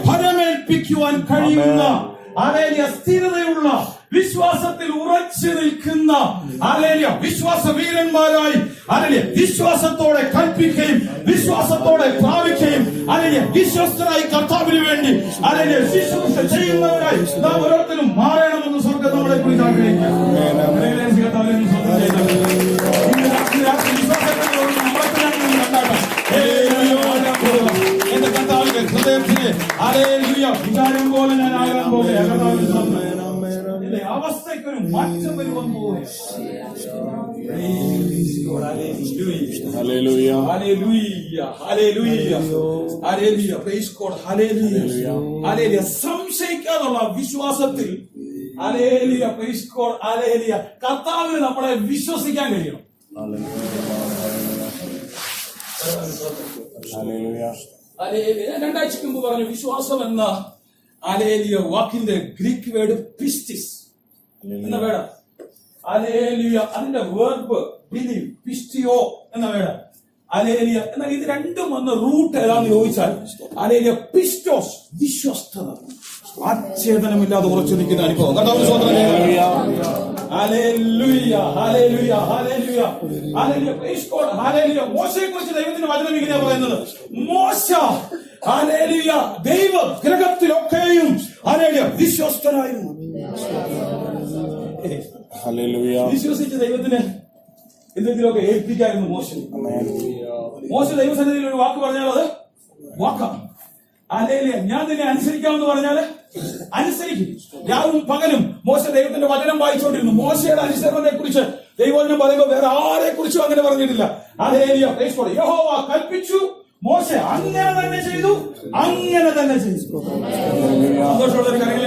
ഫലമേൽപ്പിക്കുവാൻ കഴിയുന്ന സ്ഥിരതയുള്ള വിശ്വാസത്തിൽ ഉറച്ചു നിൽക്കുന്ന വിശ്വാസ വീരന്മാരായി വിശ്വാസത്തോടെ കൽപ്പിക്കുകയും വിശ്വാസത്തോടെ പ്രാപിക്കുകയും വിശ്വസ്തരായി കർത്താവിന് വേണ്ടി ശുശ്രൂഷ ചെയ്യുന്നവരായി നാം ഓരോരുത്തരും മാറണമെന്ന് സ്വർഗ്ഗം നമ്മളെ കുറിച്ച് ആഗ്രഹിക്കാം. എന്റെ കർത്താവിന്റെ ഹൃദയത്തിന് വിചാരം പോലെ ഞാൻ ആകാൻ പോകുകയാണ്. അവസ്ഥയ്ക്കൊരു മാറ്റം വരുവാൻ പോവുകയാണ്. സംശയിക്കാതുള്ള വിശ്വാസത്തിൽ കർത്താവിന് നമ്മളെ വിശ്വസിക്കാൻ കഴിയണം. രണ്ടാഴ്ചക്ക് മുമ്പ് പറഞ്ഞു, വിശ്വാസം എന്ന വാക്കിന്റെ ഗ്രീക്ക് വേർഡ് പിസ്റ്റിസ് എന്ന വേർഡ്. അതിന്റെ വേർബ് ബിലീവ്, പിസ്റ്റിയോ എന്ന വേർഡ്. എന്നാൽ ഇത് രണ്ടും വന്ന റൂട്ട് ഏതാന്ന് ചോദിച്ചാൽ പിസ്റ്റോസ്, വിശ്വസ്തത, ആച്ഛേദനമില്ലാതെ ഉറച്ചു നിൽക്കുന്ന അനുഭവം. കർത്താവിന്റെ സ്തോത്രം. മോശയെ കുറിച്ച് ദൈവത്തിന്റെ വചനം ഇങ്ങനെയാ പറയുന്നത്. മോശ ദൈവ ഗ്രഹത്തിലൊക്കെയും വിശ്വസ്തനായിരുന്നു. വിശ്വസിച്ച് ദൈവത്തിന് എന്തെങ്കിലുമൊക്കെ ഏൽപ്പിക്കായിരുന്നു മോശ ദൈവസന്നിധിയിൽ ഒരു വാക്ക് പറഞ്ഞാൽ അത് വാക്കാണ്. ഞാൻ നിന്നെ അനുസരിക്കാമെന്ന് പറഞ്ഞാല് അനുസരിക്കും. രാവും പകലും മോശ ദൈവത്തിന്റെ വചനം വായിച്ചുകൊണ്ടിരുന്നു. മോശയുടെ അനുസരണത്തെ കുറിച്ച് ദൈവവചനം പറയുമ്പോൾ വേറെ ആരെ കുറിച്ചും അങ്ങനെ പറഞ്ഞിട്ടില്ല. യഹോവ കൽപ്പിച്ചു, മോശ അങ്ങനെ തന്നെ ചെയ്തു, അങ്ങനെ തന്നെ ചെയ്തു. സന്തോഷമുള്ള ഒരു കാര്യങ്ങൾ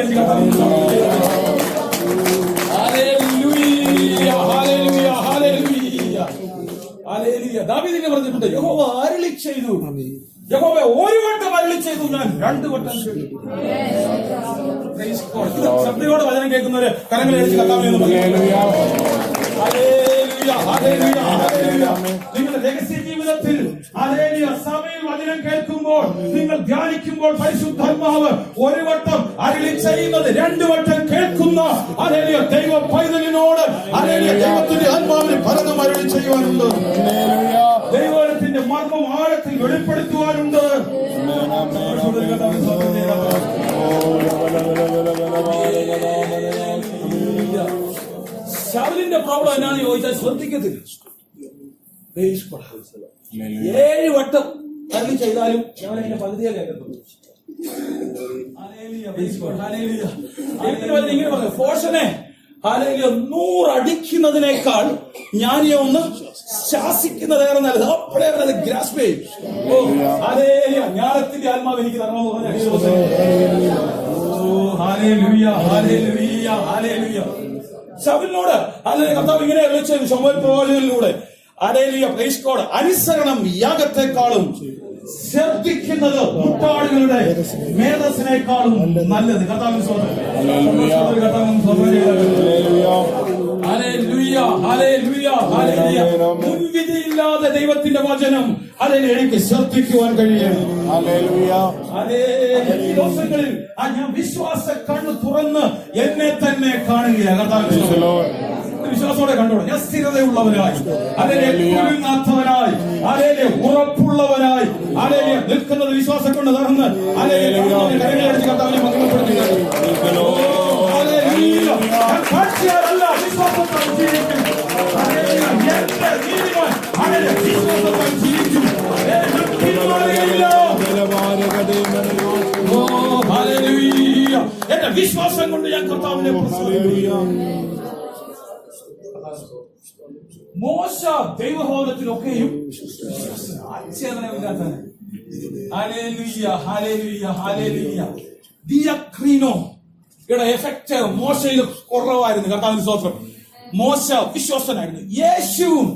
ദാവീദിനെ പറഞ്ഞിട്ടുണ്ട്, യഹോവ അരുളി ചെയ്തു. യഹോവ ഒരു വട്ടം അരുളി ചെയ്തു, ഞാൻ 2 വട്ടം കേട്ടു. ശബ്ദയോടെ വചനം കേൾക്കുന്നവര് കരങ്ങളെ അടിച്ച് കർത്താവിനെ ഹല്ലേലൂയ, ഹല്ലേലൂയ. നിങ്ങളുടെ രഹസ്യ ജീവിതത്തിൽ ഹല്ലേലൂയ സഭയിൽ വചനം കേൾക്കുമ്പോൾ, നിങ്ങൾ ധ്യാനിക്കുമ്പോൾ പരിശുദ്ധാത്മാവ് ഒരു വട്ടം അരുളി ചെയ്യുന്നത് 2 വട്ടം കേൾക്കുന്ന ഹല്ലേലൂയ ദൈവ പൈതലിനോട് ഹല്ലേലൂയ ദൈവത്തിന്റെ ആത്മാവിന് പലതും അരുളി ചെയ്യുവാനുണ്ട്. ദൈവത്തിന്റെ മർമ്മം ആഴത്തിൽ വെളിപ്പെടുത്തുവാനുണ്ട്. ശൗലിന്റെ പ്രോബ്ലം എന്നാന്ന് ചോദിച്ചാൽ ശ്രദ്ധിക്കത്തില്ല. 7 വട്ടം തള്ളി ചെയ്താലും ഞാൻ എന്റെ പകുതിയെ കേൾക്കത്തുള്ളൂ. ഇങ്ങനെ പറഞ്ഞു, ഫോഷനെ 100 അടിക്കുന്നതിനേക്കാൾ ഞാനീ ഒന്ന് ശാസിക്കുന്നതേറെ നല്ലത്. അപ്പോഴേ ഗ്രാസ്പ് ചെയ്യും. ജ്ഞാനത്തിന്റെ ആത്മാവ് എനിക്ക് തരണമെന്ന് പറഞ്ഞ ശൗലിനോട് അല്ലെങ്കിൽ കർത്താവ് ഇങ്ങനെ വിളിച്ചത് ശമൂവേൽ പ്രവാചകനിലൂടെ അനുസരണം യാഗത്തെക്കാളും ശ്രദ്ധിക്കുന്നത് മുട്ടാടുകളുടെ മേധസ്സിനേക്കാളും നല്ലത്. കർത്താവിന് സ്വന്തം മുൻവിധിയില്ലാതെ ദൈവത്തിന്റെ വചനം എനിക്ക് ശ്രദ്ധിക്കുവാൻ കഴിയണം. ഈ ദിവസങ്ങളിൽ ഞാൻ വിശ്വാസ കണ്ണ് തുറന്ന് എന്നെ തന്നെ കാണുകയാണ്. കർത്താവിന് വിശ്വാസത്തോടെ കണ്ടോളൂ. ഞാൻ സ്ഥിരതയുള്ളവരായി, കുലുങ്ങാത്തവരായി, ഉറപ്പുള്ളവരായി നിൽക്കുന്നത് വിശ്വാസം കൊണ്ട് തുറന്ന് കരങ്ങളടിച്ച് കർത്താവിനെ മഹിമപ്പെടുത്തുകയാണ്. കാഴ്ചയാലല്ല വിശ്വാസത്താൽ ജീവിക്കും. എന്റെ നീതിമാൻ വിശ്വാസത്താൽ ജീവിക്കും. എന്റെ വിശ്വാസം കൊണ്ട് ഞാൻ കർത്താവിനെ മോശ ദൈവഭവനത്തിലൊക്കെയും എഫക്ട് മോശയിൽ കുറവായിരുന്നു. കർത്താവിന്റെ സ്തോത്രം. മോശ വിശ്വസ്തനായിരുന്നു. യേശുവും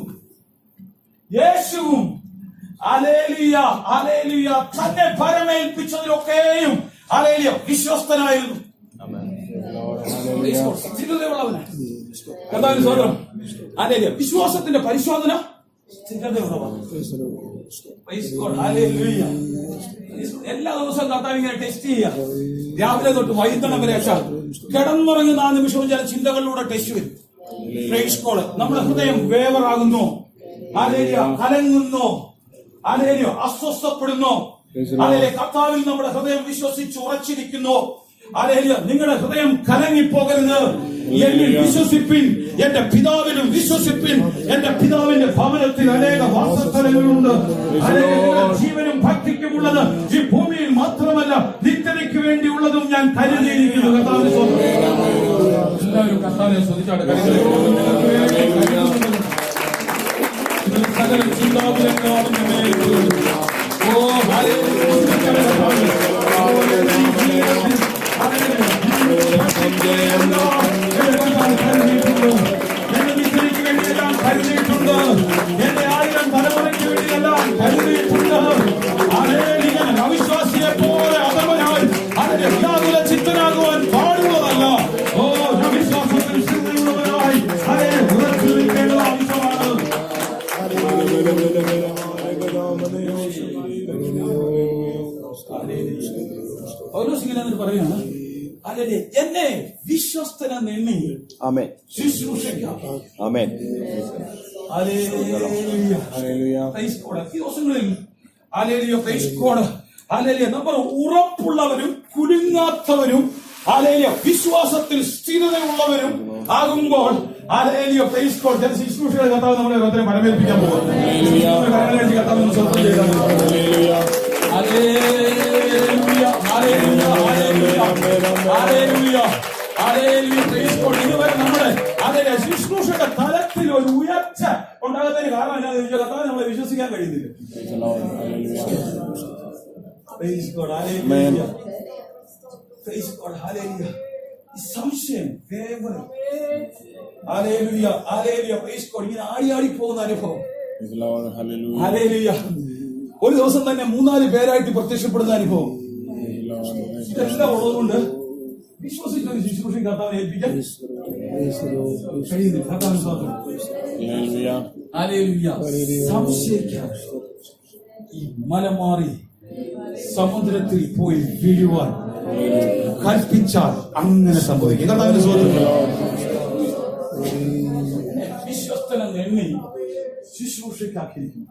തന്നെ പരമേൽപ്പിച്ചതിലൊക്കെയും വിശ്വസ്തനായിരുന്നു. സ്ഥിരതയുള്ളവനാണ്. കർത്താവിന്റെ സ്തോത്രം. വിശ്വാസത്തിന്റെ പരിശോധന സ്ഥിരതയുള്ളതാണ്. എല്ലാ ദിവസവും കർത്താവ് ഇങ്ങനെ ടെസ്റ്റ് ചെയ്യുക. രാവിലെ തൊട്ട് വൈകുന്നേരം വരെ കിടന്നുറങ്ങുന്ന ആ നിമിഷവും ചില ചിന്തകളിലൂടെ ടെസ്റ്റ് വരും. നമ്മുടെ ഹൃദയം വേവറാകുന്നു, കലങ്ങുന്നു, അസ്വസ്ഥപ്പെടുന്നു. കർത്താവിൽ നമ്മുടെ ഹൃദയം വിശ്വസിച്ച് ഉറച്ചിരിക്കുന്നു. നിങ്ങളുടെ ഹൃദയം കലങ്ങിപ്പോകരുത്. എന്നിൽ വിശ്വസിപ്പിൻ, എന്റെ പിതാവിനും വിശ്വസിപ്പിൻ. എന്റെ പിതാവിന്റെ ഭവനത്തിൽ അനേക വാസസ്ഥലങ്ങളുണ്ട്. ജീവനും ഭക്തിക്കുമുള്ളത് ഈ ഭൂമിയിൽ മാത്രമല്ല, നിത്യതയ്ക്ക് വേണ്ടിയുള്ളതും ഞാൻ കരുതിയിരിക്കുന്നു. കർത്താവിനെ എല്ലാവരും കർത്താവിനെ ശ്രദ്ധിച്ചാണ്. സകല ചിന്താകുലങ്ങളും കരുതിയിട്ടുണ്ട്. എന്റെ 1000 തലമുറയ്ക്ക് വേണ്ടിയെല്ലാം കരുതിയിട്ടുണ്ട്. അവിശ്വാസിയെ പോലെ അധമനായി അതിന്റെ വ്യാകുല ചിത്തനാകുവാൻ പാടുള്ളതല്ല. ഞാൻ വിശ്വാസത്തിൽ സ്ഥിരതയുള്ളവരായി ഉറച്ചു നിൽക്കേണ്ടത് ആവശ്യമാണ്. പൗലോസ് ഇങ്ങനെ പറയാണ്, എന്നെ വിശ്വസ്തനെന്ന് എണ്ണി ശുശ്രൂഷിക്കാം. ഈ ദിവസങ്ങളിൽ നമ്മൾ ഉറപ്പുള്ളവരും കുലുങ്ങാത്തവരും വിശ്വാസത്തിൽ സ്ഥിരതയുള്ളവരും ആകുമ്പോൾ ചില ശുശ്രൂഷകളെ കർത്താവ് നമ്മുടെ ഓരോരുത്തരെ പരമേൽപ്പിക്കാൻ പോകും. ഇതുവരെ നമ്മുടെ ശുശ്രൂഷയുടെ തലത്തിൽ ഒരു ഉയർച്ച ഉണ്ടാകുന്നതിന് കാരണം എന്താണെന്ന് ചോദിച്ചാൽ കർത്താവ് നമ്മളെ വിശ്വസിക്കാൻ കഴിയുന്നില്ല. സംശയം ഇങ്ങനെ ആടി പോകുന്ന അനുഭവം. ഒരു ദിവസം തന്നെ 3-4 പേരായിട്ട് പ്രത്യക്ഷപ്പെടുന്ന അനുഭവം. ഇതെല്ലാം ഉള്ളതുകൊണ്ട് വിശ്വസിച്ചൊരു ശുശ്രൂഷ കർത്താവിനെ ഏൽപ്പിക്കാൻ കഴിയുന്നില്ല. ഹല്ലേലൂയ. സംശയിക്കാതെ ഈ മല മാറി സമുദ്രത്തിൽ പോയി വീഴുവാൻ കൽപ്പിച്ചാൽ അങ്ങനെ സംഭവിക്കും. കർത്താവിന്റെ സ്തോത്രം. വിശ്വസ്തനെന്ന് എണ്ണി ശുശ്രൂഷയ്ക്കാക്കിയിരിക്കുന്നു.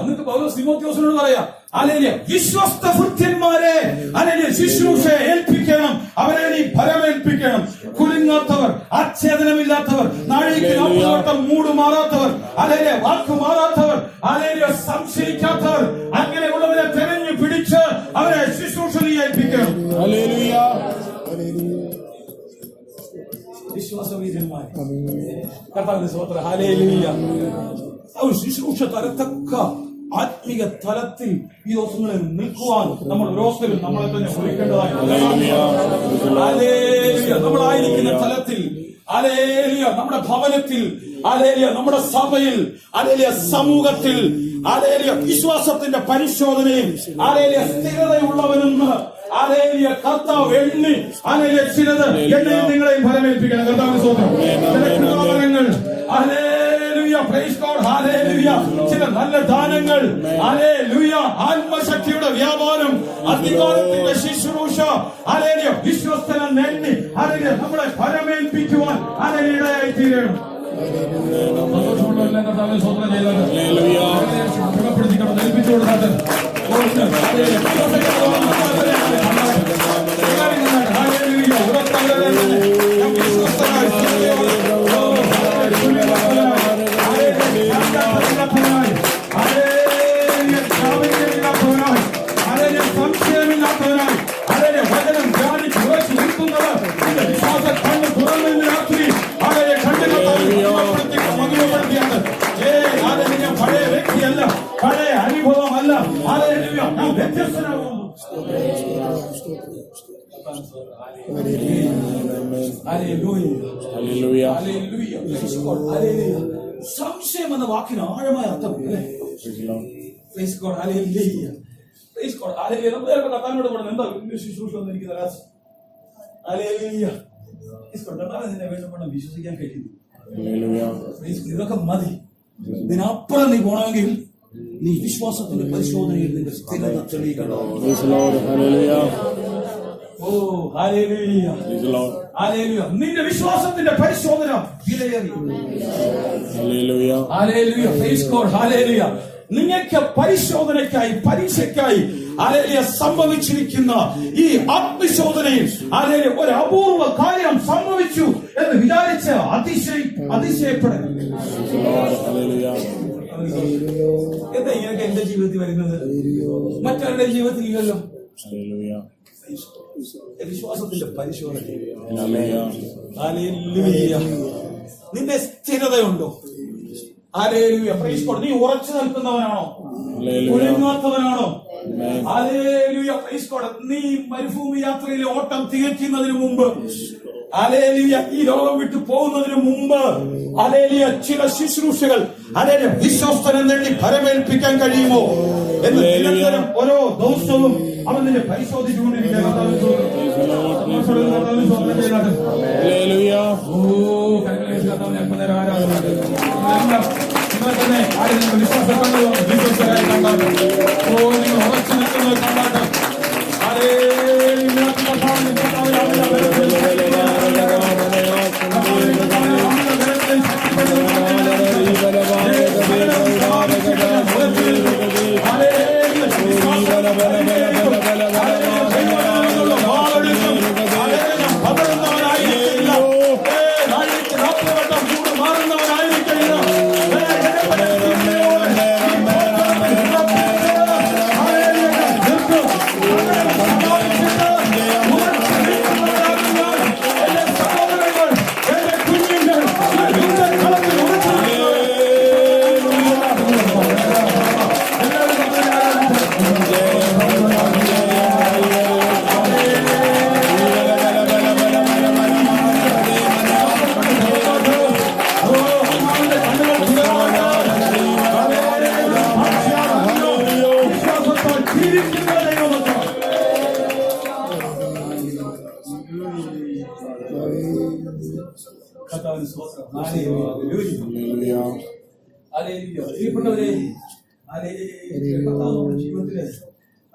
എന്നിട്ട് പൗലോസ് തിമോഥെയോസിനോട് പറയാ, ഹല്ലേലൂയ, വിശ്വസ്ത ഭൃത്യന്മാരെ ഹല്ലേലൂയ ശുശ്രൂഷയെ ഏൽപ്പിക്കണം, അവരെ നീ ഭരമേൽപ്പിക്കണം. കുലുങ്ങാത്തവർ, അച്ഛേദനമില്ലാത്തവർ, നാഴിക്ക് 40 വട്ടം മൂട് മാറാത്തവർ, ഹല്ലേലൂയ വാക്ക് മാറാത്തവർ, ഹല്ലേലൂയ സംശയിക്കാത്തവർ, അങ്ങനെയുള്ളവരെ തെരഞ്ഞു പിടിച്ച് അവരെ ശുശ്രൂഷ ഏൽപ്പിക്കണം. വിശ്വാസവീരന്മാർ കർത്താവിന്റെ സ്തോത്രം. ഹല്ലേലൂയ. അവർ ശുശ്രൂഷ തരത്തക്ക ആത്മീക തലത്തിൽ ഈ ദിവസങ്ങളിൽ നിൽക്കുവാൻ നമ്മൾ ഓരോരുത്തരും നമ്മളെ തന്നെ ഒരുക്കേണ്ടതായിട്ടുണ്ട്. ഹല്ലേലൂയ. നമ്മളായിരിക്കുന്ന തലത്തിൽ, ഹല്ലേലൂയ, നമ്മുടെ ഭവനത്തിൽ, ഹല്ലേലൂയ, നമ്മുടെ സഭയിൽ, ഹല്ലേലൂയ, സമൂഹത്തിൽ, ഹല്ലേലൂയ, വിശ്വാസത്തിന്റെ പരിശോധനയിൽ, ഹല്ലേലൂയ, സ്ഥിരതയുള്ളവനെന്ന് ഹല്ലേലൂയ കർത്താവ് എണ്ണി, ഹല്ലേലൂയ, ചിലത് എന്നെയും നിങ്ങളെയും ഫലമേൽപ്പിക്കണം. കർത്താവിന്റെ സ്തോത്രം. ചില കൃപാവരങ്ങൾ, ഹല്ലേലൂയ, പ്രൈസ് ഗോഡ്, ഹല്ലേലൂയ, ചില നല്ല ദാനങ്ങൾ, ഹല്ലേലൂയ, ആത്മശക്തിയുടെ വ്യാപാരം, അധികാരത്തിന്റെ ശുശ്രൂഷ, ഹല്ലേലൂയ, വിശ്വസ്തനെന്ന് എണ്ണി, ഹല്ലേലൂയ, നമ്മളെ ഫലമേൽപ്പിക്കുവാൻ ഹല്ലേലൂയ ഇടയായി തീരണം. സന്തോഷമുള്ളവരെല്ലാം കർത്താവിനെ സ്തോത്രം ചെയ്തത്. സുഖപ്പെടുത്തിക്കണം, ധരിപ്പിച്ചു കൊടുക്കാത്ത സംശയമില്ലാത്തവരായി അവരെ വചനം ധ്യാനിച്ച് ഉറച്ചു നിൽക്കുന്നവർ വിശ്വാസ കണ്ണ് തുറന്നതിന് രാത്രി അവരെ മധുരപ്പെടുത്തിയാണ്. ഞാൻ പഴയ വ്യക്തിയല്ല, പഴയ അനുഭവമല്ല, ഞാൻ വ്യത്യസ്തനാകുന്നു. സംശയം എന്ന വാക്കിന് ആഴമായ അർത്ഥം കർത്താവിനോട് പറഞ്ഞു, എന്താ ശുശ്രൂഷ വന്നിരിക്കുന്ന രാശി, നിന്നെ വേണ്ടപ്പെടാൻ വിശ്വസിക്കാൻ കഴിയുന്നു. ഇതൊക്കെ മതി. ഇതിനപ്പുറം നീ പോണമെങ്കിൽ നീ വിശ്വാസത്തിന്റെ പരിശോധനയിൽ നിന്റെ സ്ഥിരത തെളിയിക്കണം. ഓ ഹല്ലേലൂയ, ഹല്ലേലൂയ. നിന്റെ വിശ്വാസത്തിന്റെ പരിശോധന വിലയേറി. Hallelujah, hallelujah, praise God, hallelujah. നിങ്ങൾക്ക് പരിശോധനയ്ക്കായി, പരീക്ഷയ്ക്കായി ഹല്ലേലൂയ സംഭവിച്ചിരിക്കുന്ന ഈ ആത്മശോധനയിൽ ഹല്ലേലൂയ ഒരു അപൂർവ കാര്യം സംഭവിച്ചു എന്ന് വിചാരിച്ച് അതിശയപ്പെടരുത്. എന്താ ഇങ്ങനെയൊക്കെ എന്റെ ജീവിതത്തിൽ വരുന്നത്? മറ്റാരുടെ ജീവിതത്തിൽ ഇല്ലല്ലോ. വിശ്വാസത്തിന്റെ പരിശോധന. നിന്റെ സ്ഥിരതയുണ്ടോ? Hallelujah, praise God. നീ ഉറച്ചു നിൽക്കുന്നവനാണോ? ഒഴുങ്ങാത്തവനാണോ? Hallelujah, praise God. നീ മരുഭൂമി യാത്രയിലെ ഓട്ടം തികയ്ക്കുന്നതിന് മുമ്പ്, ഹല്ലേലൂയ, ഈ ലോകം വിട്ടു പോകുന്നതിന് മുമ്പ്, ഹല്ലേലൂയ, ചില ശുശ്രൂഷകൾ ഹല്ലേലൂയ വിശ്വസ്തനെന്ന് എണ്ണി ഫലമേൽപ്പിക്കാൻ കഴിയുമോ എന്ന് നിരന്തരം ഓരോ ദിവസവും അവൻ നിന്നെ പരിശോധിച്ചുകൊണ്ടിരിക്കുകയാണ്. നിങ്ങൾ തന്നെ ആരും വിശ്വാസം കണ്ടോ? വിശ്വസ്തരായി കണ്ടാട്ടെ. ഓ, നിങ്ങൾ ഉറച്ചു നിൽക്കുന്നത് കണ്ടാട്ടെ. കർത്താവിന് സ്തോത്രം. ഹല്ലേലൂയ. ഹല്ലേലൂയ. പ്രിയപ്പെട്ടവരെ, ഹല്ലേലൂയ. കർത്താവ് നമ്മുടെ ജീവിതത്തില്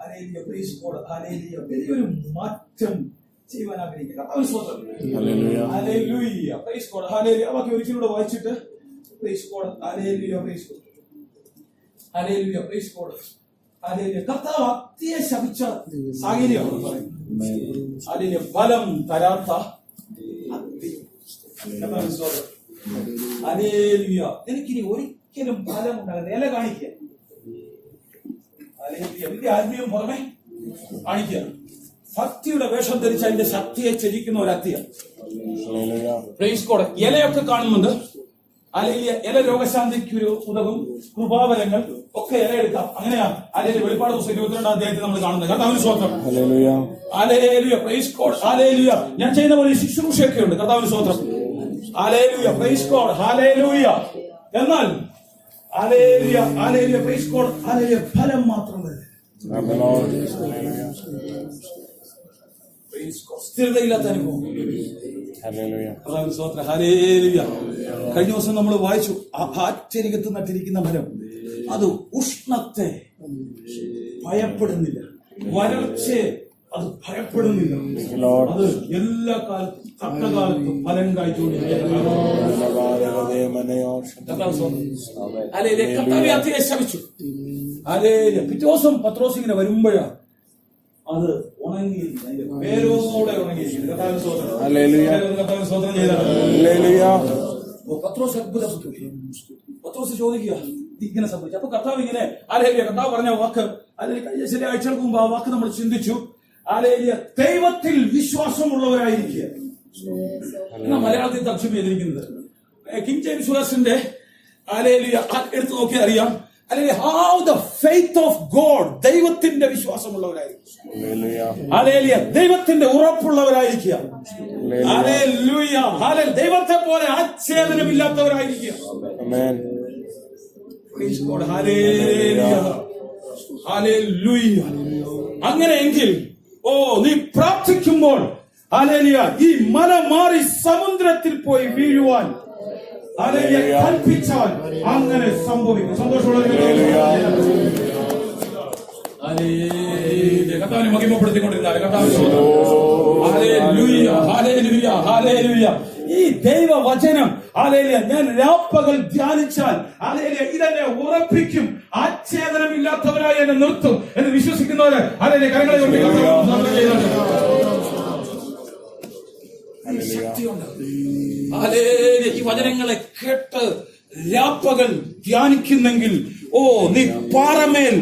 ഹല്ലേലൂയ, പ്രൈസ് ഗോഡ്, ഹല്ലേലൂയ, വലിയൊരു മാറ്റം ചെയ്യുവാൻ ആഗ്രഹിക്കുക. കർത്താവിന് സ്തോത്രം. ഹല്ലേലൂയ. Praise God, hallelujah. ബാക്കി ഒരിക്കലൂടെ വായിച്ചിട്ട് price God, hallelujah, praise God, hallelujah, praise God, hallelujah. കർത്താവ് അത്തിയെ ശപിച്ച സാഹചര്യമാണ് പറയുന്നത്. ഹല്ലേലൂയ. ഫലം തരാത്ത അത്തി. കർത്താവിന് സ്തോത്രം. ഹല്ലേലൂയ. എനിക്കിനി ഒരിക്കലും ഫലം ഉണ്ടാകുന്ന ഇല കാണിക്കുക. ഹല്ലേലൂയ. വലിയ ആത്മീയം പുറമെ കാണിക്കുക. ഭക്തിയുടെ വേഷം ധരിച്ച് അതിന്റെ ശക്തിയെ ചരിക്കുന്ന ഒരു അത്തിയാണ്. Praise God. ഇലയൊക്കെ കാണുന്നുണ്ട്. അല്ലെങ്കിൽ ഇല രോഗശാന്തിക്ക് ഒരു ഉതകും, കൃപാവരങ്ങൾ ഒക്കെ ഇല എടുക്കാം. അങ്ങനെയാ അല്ലെങ്കിൽ വെളിപ്പാട് ദിവസം 22-ാം അധ്യായത്തിൽ നമ്മൾ കാണുന്നത്. കർത്താവിന് സ്തോത്രം. ഹല്ലേലൂയ. Praise God. ഹല്ലേലൂയ. ഞാൻ ചെയ്യുന്ന പോലെ ശുശ്രൂഷയൊക്കെ ഉണ്ട്. കർത്താവിന് സ്തോത്രം. ഹല്ലേലൂയ. Praise God. ഹല്ലേലൂയ. എന്നാൽ hallelujah, hallelujah, praise God, hallelujah, ഫലം മാത്രം മതി. സ്ഥിരതയില്ലാത്ത അനുഭവം. ഹല്ലേലൂയ. കഴിഞ്ഞ ദിവസം നമ്മൾ വായിച്ചു, ആശ്ചര്യകത്ത് നട്ടിരിക്കുന്ന മരം അത് ഉഷ്ണത്തെ ഭയപ്പെടുന്നില്ല, വരൾച്ചയെ അത് ഭയപ്പെടുന്നില്ല. അത് എല്ലാ കാലത്തും തക്കകാലത്തും ഫലം കായ്ച്ചുകൊണ്ടിരിക്കുന്നു. കർത്താവേ അത്തിയെ ശപിച്ചു. ഹല്ലേലൂയ. പിറ്റേ ദിവസം പത്രോസ് ഇങ്ങനെ വരുമ്പോഴാ അത് ഉണങ്ങിയിരിക്കുന്നു, അതിന്റെ വേരോടെ ഉണങ്ങിയിരിക്കുന്നു. കർത്താവിന് സ്തോത്രം. കർത്താവിന് സ്തോത്രം ചെയ്ത പത്രോസ് അത്ഭുതപ്പെട്ടു. പത്രോസ് ചോദിക്കുക, ഇങ്ങനെ സംഭവിച്ചു. അപ്പൊ കർത്താവ് ഇങ്ങനെ ഹല്ലേലൂയ, കർത്താവ് പറഞ്ഞ വാക്ക്, അല്ലെങ്കിൽ കഴിഞ്ഞ ചില ആഴ്ചകൾക്ക് മുമ്പ് ആ വാക്ക് നമ്മൾ ചിന്തിച്ചു. ഹല്ലേലൂയ. ദൈവത്തിൽ വിശ്വാസമുള്ളവരായിരിക്കുക. എന്നാ മലയാളത്തിൽ തർജ്ജമ ചെയ്തിരിക്കുന്നത് കിങ് ജെയിംസ് വേഴ്സിന്റെ ഹല്ലേലൂയ എടുത്തു നോക്കി അറിയാം. അല്ലെങ്കിൽ how the faith of God, ദൈവത്തിന്റെ വിശ്വാസമുള്ളവരായിരിക്കും. ഹല്ലേലൂയ. ദൈവത്തിന്റെ ഉറപ്പുള്ളവരായിരിക്കുക. ഹല്ലേലൂയ. ഹല്ലേലൂയ. ദൈവത്തെ പോലെ ആച്ഛേദനമില്ലാത്തവരായിരിക്കുക. ഹല്ലേലൂയ. ഹല്ലേലൂയ. അങ്ങനെയെങ്കിൽ നീ പ്രാർത്ഥിക്കുമ്പോൾ ഹല്ലേലൂയ, ഈ മല മാറി സമുദ്രത്തിൽ പോയി വീഴുവാൻ ഹല്ലേലൂയ കൽപ്പിച്ചാൽ അങ്ങനെ സംഭവിക്കും. സന്തോഷമുള്ള കർത്താവിനെ മഹിമപ്പെടുത്തിക്കൊണ്ടിരുന്നാൽ ഈ ദൈവവചനം ഹല്ലേലൂയ ഞാൻ രാപ്പകൽ ധ്യാനിച്ചാൽ ഹല്ലേലൂയ ഇതെന്നെ ഉറപ്പിക്കും, ആച്ഛേദനമില്ലാത്തവരായി എന്നെ നിർത്തും എന്ന് വിശ്വസിക്കുന്നവര് ഹല്ലേലൂയ കരങ്ങളെ കൊണ്ട് ഈ വചനങ്ങളെ കേട്ട് രാപ്പകൽ ധ്യാനിക്കുന്നെങ്കിൽ നീ പാറമേൽ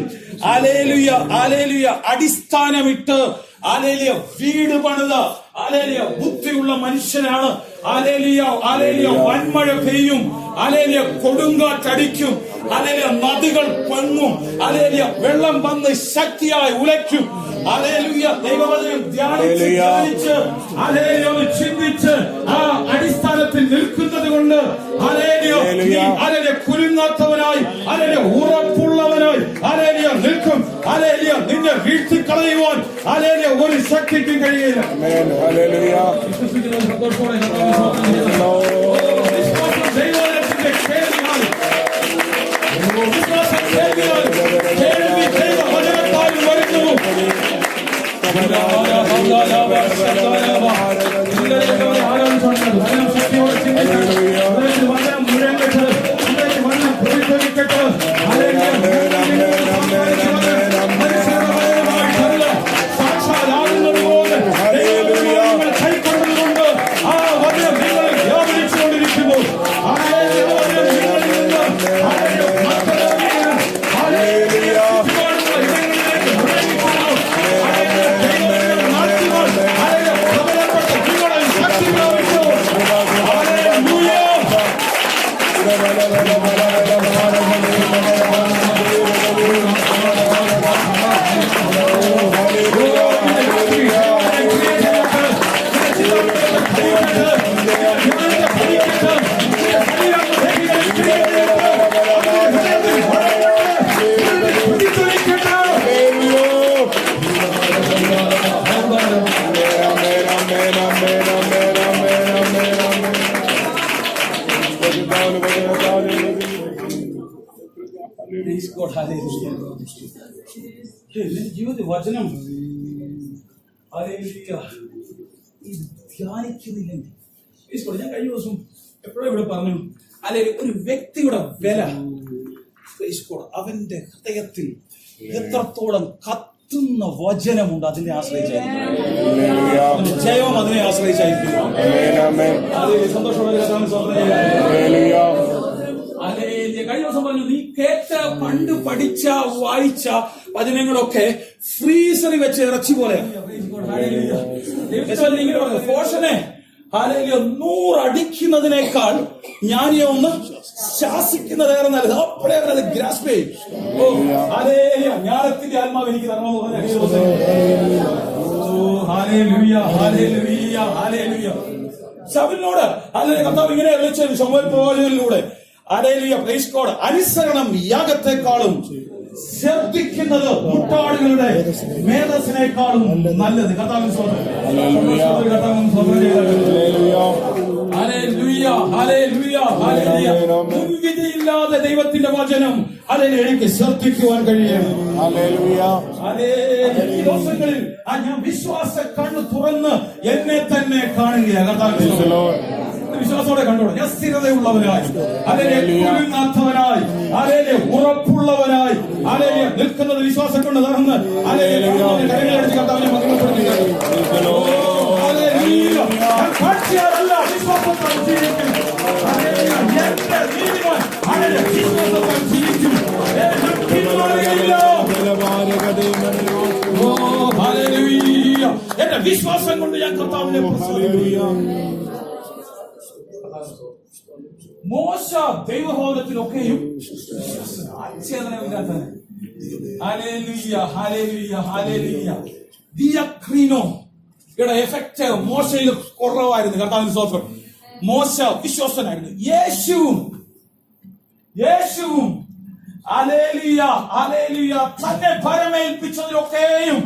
ഹല്ലേലൂയ, ഹല്ലേലൂയ അടിസ്ഥാനമിട്ട് ഹല്ലേലൂയ വീട് പണിത ഹല്ലേലൂയ ബുദ്ധിയുള്ള മനുഷ്യനാണ്. ഹല്ലേലൂയ, ഹല്ലേലൂയ വൻമഴ പെയ്യും, ഹല്ലേലൂയ കൊടുങ്കാറ്റടിക്കും, ഹല്ലേലൂയ നദികൾ പൊങ്ങും, ഹല്ലേലൂയ വെള്ളം വന്ന് ശക്തിയായി ഉലയ്ക്കും. ഹല്ലേലൂയ. ദൈവവചനം ധ്യാനിച്ച് ഹല്ലേലൂയ ചിന്തിച്ച് ആ അടിസ്ഥാനത്തിൽ നിൽക്കുന്നത് കൊണ്ട് ഹല്ലേലൂയ ഹല്ലേലൂയ കുലുങ്ങാത്തവനായി ഹല്ലേലൂയ ഉറപ്പുള്ളവനായി ഹല്ലേലൂയ നിൽക്കും. ഹല്ലേലൂയ നിന്നെ വീഴ്ത്തിക്കളയുവാൻ ഹല്ലേലൂയ ഒരു ശക്തിക്കും കഴിയില്ല. ദൈവത്തിന്റെ കേൾവിയാണ്. കേൾവി ദൈവവചനത്താൽ വരുന്നു. സാക്ഷാലാകുന്നത് പോലെ കൈക്കൊണ്ടതുകൊണ്ട് ആ വചനം ജീവിതത്തിൽ വചനം ഇത് ധ്യാനിക്കുന്നില്ലെങ്കിൽ ഞാൻ കഴിഞ്ഞ ദിവസം എപ്പോഴും ഇവിടെ പറഞ്ഞു, അല്ലെങ്കിൽ ഒരു വ്യക്തിയുടെ വില അവന്റെ ഹൃദയത്തിൽ എത്രത്തോളം കത്തുന്ന വചനമുണ്ട് അതിനെ ആശ്രയിച്ചായിരിക്കും ജയം, അതിനെ ആശ്രയിച്ചായിരിക്കും. സന്തോഷമുള്ള കഴിഞ്ഞ ദിവസം പറഞ്ഞു, നീ കേട്ട പണ്ട് പഠിച്ച വായിച്ച വചനങ്ങളൊക്കെ ഫ്രീസറിൽ വെച്ച് ഇറച്ചി പോലെ പോഷനെ 100 അടിക്കുന്നതിനേക്കാൾ ഞാനിയെ ഒന്ന് ശാസിക്കുന്നതേറെ നല്ലത്. അപ്പോഴേറെ അത് ഗ്രാസ്പ് ചെയ്യും. ഓ അതേ ജ്ഞാനത്തിന്റെ ആത്മാവ് എനിക്ക് തരണമെന്ന് പറഞ്ഞ ശബരിനോട് അല്ലെങ്കിൽ കർത്താവ് ഇങ്ങനെ വിളിച്ചു ശമൂവേൽ പ്രവാചകനിലൂടെ അനുസരണം യാഗത്തെക്കാളും ശ്രദ്ധിക്കുന്നത് മുട്ടാടുകളുടെ മേധസ്സിനേക്കാളും നല്ലത്. കർത്താവിന് സ്വന്തം മുൻവിധിയില്ലാതെ ദൈവത്തിന്റെ വചനം എനിക്ക് ശ്രദ്ധിക്കുവാൻ കഴിയും. ഈ ദിവസങ്ങളിൽ ഞാൻ വിശ്വാസ കണ്ണ് തുറന്ന് എന്നെ തന്നെ കാണുകയാണ്. കർത്താവിന് വിശ്വാസത്തോടെ കണ്ടോളൂ. ഞാൻ സ്ഥിരതയുള്ളവനായി, കുലുങ്ങാത്തവനായി, ഉറപ്പുള്ളവനായി നിൽക്കുന്നത് വിശ്വാസം കൊണ്ട് തുറന്ന് കരങ്ങളടിച്ച് കർത്താവിനെ മഹിമപ്പെടുത്തുകയാണ്. കാഴ്ചയാലല്ല വിശ്വാസത്താൽ ജീവിക്കും. എന്റെ നീതിമാൻ വിശ്വാസത്താൽ ജീവിക്കും. എന്റെ വിശ്വാസം കൊണ്ട് ഞാൻ കർത്താവിനെ മോശ ദൈവഭവനത്തിലൊക്കെയും എഫക്ട് മോശയിൽ കുറവായിരുന്നു. കർത്താവിന് സ്തോത്രം. മോശ വിശ്വസ്തനായിരുന്നു. യേശുവും തന്നെ ഭരമേൽപ്പിച്ചതിലൊക്കെയും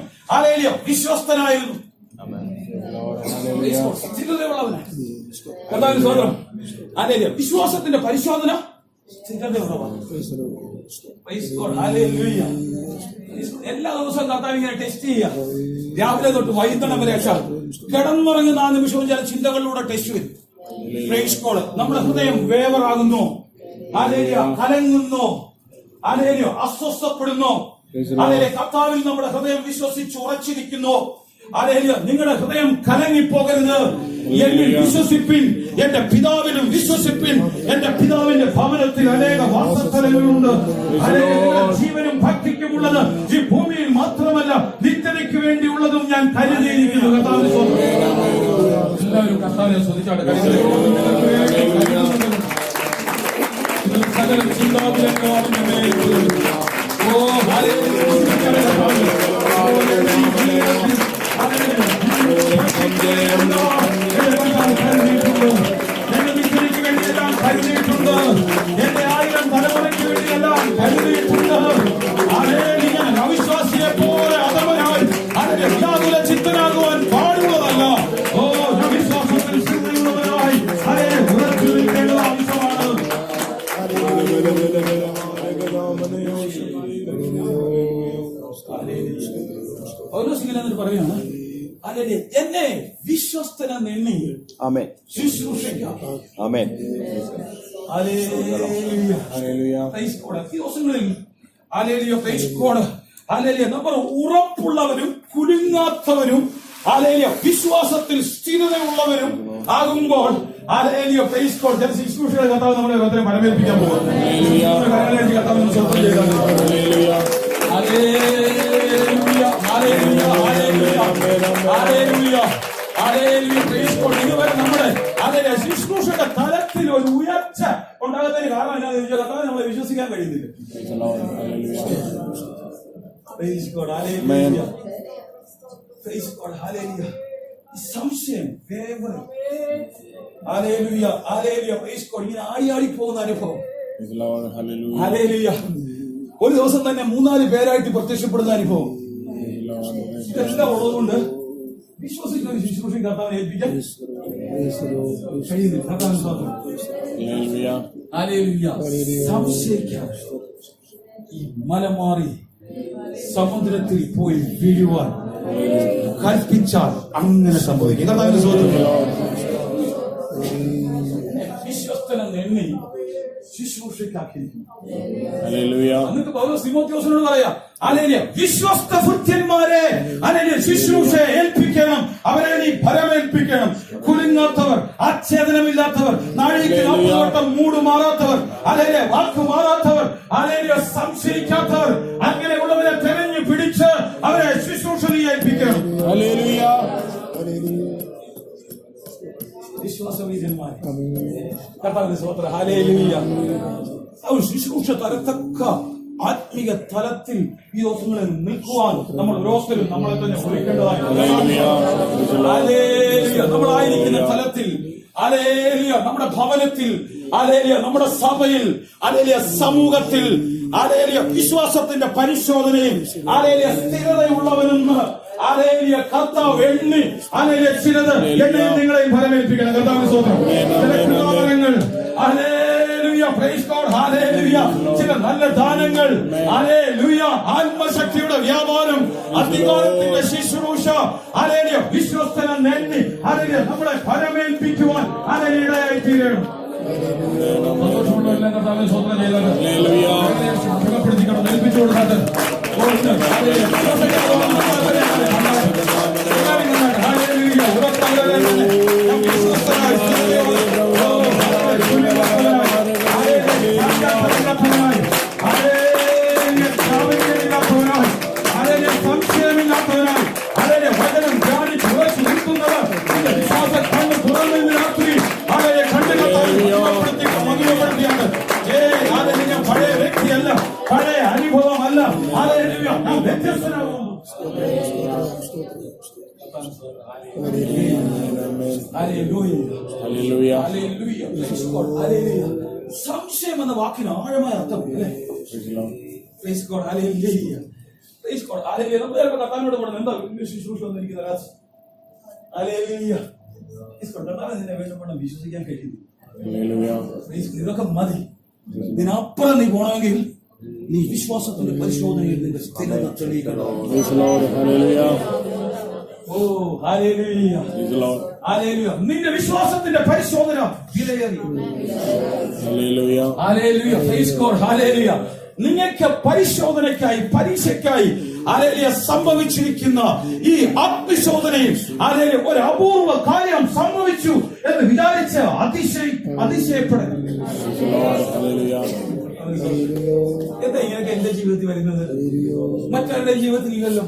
വിശ്വസ്തനായിരുന്നു. കർത്താവിന് സ്തോത്രം. വിശ്വാസത്തിന്റെ പരിശോധന എല്ലാ ദിവസവും കർത്താവ് ഇങ്ങനെ ടെസ്റ്റ് ചെയ്യുക. രാവിലെ തൊട്ട് വൈകുന്നേരം വരെ കിടന്നുറങ്ങുന്ന ആ നിമിഷവും ചില ചിന്തകളിലൂടെ ടെസ്റ്റ് വരും. നമ്മുടെ ഹൃദയം വേവറാകുന്നു, കലങ്ങുന്നു, അസ്വസ്ഥപ്പെടുന്നു. കർത്താവിൽ നമ്മുടെ ഹൃദയം വിശ്വസിച്ച് ഉറച്ചിരിക്കുന്നു. നിങ്ങളുടെ ഹൃദയം കലങ്ങിപ്പോകരുത്. എന്നിൽ വിശ്വസിപ്പിൻ, എന്റെ പിതാവിനും വിശ്വസിപ്പിൻ. എന്റെ പിതാവിന്റെ ഭവനത്തിൽ അനേക വാസസ്ഥലങ്ങളുണ്ട്. ജീവനും ഭക്തിക്കുമുള്ളത് ഈ ഭൂമിയിൽ മാത്രമല്ല, നിത്യതയ്ക്ക് വേണ്ടിയുള്ളതും ഞാൻ കരുതിയിരിക്കുന്നു. കർത്താവിനെ എല്ലാവരും കർത്താവിനെ ശ്രദ്ധിച്ചാട്ടെ. സകല ചിന്താവിലെക്കാളും എന്റെ 1000 തലമുറയ്ക്ക് വേണ്ടിയെല്ലാം കരുതിയിട്ടുണ്ട്. അവിശ്വാസിയെ പോലെ അധമനായി അതിന്റെ വ്യാകുല ചിത്തനാകുവാൻ പാടുള്ളതല്ല. ഓ വിശ്വാസത്തിൽ സ്ഥിരതയുള്ളവരായി ഉറച്ചു നിൽക്കേണ്ടത് ആവശ്യമാണ്. പൗലോസിങ്ങനെ പറയാണ്, എന്നെ വിശ്വസ്തനെന്ന് എണ്ണി ശുശ്രൂഷിക്കാം. നമ്മൾ ഉറപ്പുള്ളവരും കുലുങ്ങാത്തവരും വിശ്വാസത്തിൽ സ്ഥിരതയുള്ളവരും ആകുമ്പോൾ ശുശ്രൂഷയുടെ കർത്താവ് നമ്മുടെ കർത്താവിനെ പരമേൽപ്പിക്കാൻ പോകും. കർത്താവിന് സ്വന്തം ചെയ്താൽ ഇതുവരെ നമ്മുടെ ശുശ്രൂഷയുടെ തലത്തിൽ ഒരു ഉയർച്ച ഉണ്ടാകുന്നതിന് കാരണം എന്താണെന്ന് ചോദിച്ചാൽ കർത്താവ് നമ്മളെ വിശ്വസിക്കാൻ കഴിയുന്നില്ല. സംശയം ഇങ്ങനെ ആടി പോകുന്ന അനുഭവം. ഒരു ദിവസം തന്നെ 3-4 പേരായിട്ട് പ്രത്യക്ഷപ്പെടുന്ന അനുഭവം. ഇതെല്ലാം ഉള്ളതുകൊണ്ട് വിശ്വസിക്കുന്ന ശുശ്രൂഷ കർത്താവിനെ ഏൽപ്പിക്കാൻ സംശയിക്കാം. ഈ മല മാറി സമുദ്രത്തിൽ പോയി വീഴുവാൻ കൽപ്പിച്ചാൽ അങ്ങനെ സംഭവിക്കും. കർത്താവിന്റെ സ്തോത്രം. വിശ്വസ്തനെന്ന് എണ്ണി ശുശ്രൂഷയ്ക്കാക്കിയിരിക്കുന്നു. എന്നിട്ട് പൗലോസ് തിമോഥെയോസിനോട് പറയാ, ഹല്ലേലൂയ, വിശ്വസ്ത ഭൃത്യന്മാരെ ഹല്ലേലൂയ ശുശ്രൂഷ ഏൽപ്പിക്കണം, അവരെ നീ ഫലമേൽപ്പിക്കണം. കുലുങ്ങാത്തവർ, അച്ഛേദനമില്ലാത്തവർ, നാഴിക്ക് 40 വട്ടം മൂട് മാറാത്തവർ, ഹല്ലേലൂയ, വാക്ക് മാറാത്തവർ, ഹല്ലേലൂയ, സംശയിക്കാത്തവർ, അങ്ങനെയുള്ളവരെ തെരഞ്ഞു പിടിച്ച് അവരെ ശുശ്രൂഷ ഏൽപ്പിക്കണം. വിശ്വാസവീരന്മാർ കർത്താവിന്റെ സ്തോത്രം. ഹല്ലേലൂയ. ശുശ്രൂഷ തരത്തക്ക ആത്മീക തലത്തിൽ ഈ ദിവസങ്ങളിൽ നിൽക്കുവാൻ നമ്മൾ ഓരോരുത്തരും നമ്മളെ തന്നെ ഒരുക്കേണ്ടതായിട്ടുണ്ട്. ഹല്ലേലൂയ. നമ്മളായിരിക്കുന്ന തലത്തിൽ, ഹല്ലേലൂയ, നമ്മുടെ ഭവനത്തിൽ, ഹല്ലേലൂയ, നമ്മുടെ സഭയിൽ, ഹല്ലേലൂയ, സമൂഹത്തിൽ, ഹല്ലേലൂയ, വിശ്വാസത്തിന്റെ പരിശോധനയിൽ, ഹല്ലേലൂയ, സ്ഥിരതയുള്ളവനെന്ന് ഹല്ലേലൂയ കർത്താവ് എണ്ണി, ഹല്ലേലൂയ, ചിലത് എന്നെയും നിങ്ങളെയും ഫലമേൽപ്പിക്കണം. കർത്താവിന്റെ സ്തോത്രം. ചില കൃപാവരങ്ങൾ, ഹല്ലേലൂയ, പ്രൈസ് ഗോഡ്, ഹല്ലേലൂയ, ചില നല്ല ദാനങ്ങൾ, ഹല്ലേലൂയ, ആത്മശക്തിയുടെ വ്യാപാരം, അധികാരത്തിന്റെ ശുശ്രൂഷ, ഹല്ലേലൂയ, വിശ്വസ്തനെന്ന് എണ്ണി, ഹല്ലേലൂയ, നമ്മളെ ഫലമേൽപ്പിക്കുവാൻ ഹല്ലേലൂയ ഇടയായി തീരണം. സന്തോഷമുള്ളവരെല്ലാം കർത്താവിനെ സ്തോത്രം ചെയ്തത് സുഖപ്പെടുത്തിക്കണം, ഏൽപ്പിച്ചു കൊടുക്കാത്ത സംശയമില്ലാത്തവരായി അതിന്റെ വചനം ധ്യാനിച്ച് ഉറച്ചു നിൽക്കുന്നവർ വിശ്വാസ കണ്ണ് തുറന്നു രാത്രി അവരെ മധുരപ്പെടുത്തിയാണ്. ഞാൻ പഴയ വ്യക്തിയല്ല, പഴയ അനുഭവമല്ല, ഞാൻ വ്യത്യസ്തനാകുന്നു. സംശയം എന്ന വാക്കിന് ആഴമായ അർത്ഥം അല്ലേ? കർത്താവിനോട് പറഞ്ഞു, എന്താ ശുശ്രൂഷ വന്നിരിക്കുന്ന രാജ്? നിന്നെ വേണ്ടപ്പെടാൻ വിശ്വസിക്കാൻ കഴിയുന്നു. ഇതൊക്കെ മതി. ഇതിനപ്പുറം നീ പോണമെങ്കിൽ നീ വിശ്വാസത്തിന്റെ പരിശോധനയിൽ നിന്റെ സ്ഥിരത തെളിയിക്കണം. ഓ ഹല്ലേലൂയ, ഹല്ലേലൂയ. നിന്റെ വിശ്വാസത്തിന്റെ പരിശോധന വിലയേറി. Hallelujah, hallelujah, praise God, hallelujah. നിങ്ങൾക്ക് പരിശോധനയ്ക്കായി, പരീക്ഷയ്ക്കായി ഹല്ലേലൂയ സംഭവിച്ചിരിക്കുന്ന ഈ ആത്മശോധനയിൽ ഹല്ലേലൂയ ഒരു അപൂർവ കാര്യം സംഭവിച്ചു എന്ന് വിചാരിച്ച് അതിശയപ്പെടണം. എന്താ ഇങ്ങനെയൊക്കെ എന്റെ ജീവിതത്തിൽ വരുന്നത്? മറ്റാരുടെ ജീവിതത്തിൽ ഇല്ലല്ലോ.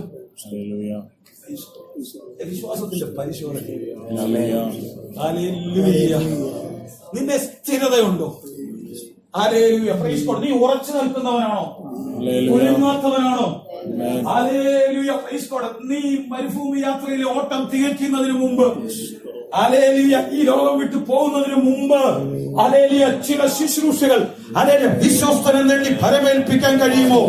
വിശ്വാസത്തിന്റെ പരിശോധന. നിന്റെ സ്ഥിരതയുണ്ടോ? Hallelujah, praise God. നീ ഉറച്ചു നിൽക്കുന്നവനാണോ? ഒഴുങ്ങാത്തവനാണോ? Hallelujah, praise God. നീ മരുഭൂമി യാത്രയിലെ ഓട്ടം തികയ്ക്കുന്നതിന് മുമ്പ്, ഹല്ലേലൂയ, ഈ ലോകം വിട്ടു പോകുന്നതിന് മുമ്പ്, ഹല്ലേലൂയ, ചില ശുശ്രൂഷകൾ ഹല്ലേലൂയ വിശ്വസ്തനെന്ന് ഫലമേൽപ്പിക്കാൻ കഴിയുമോ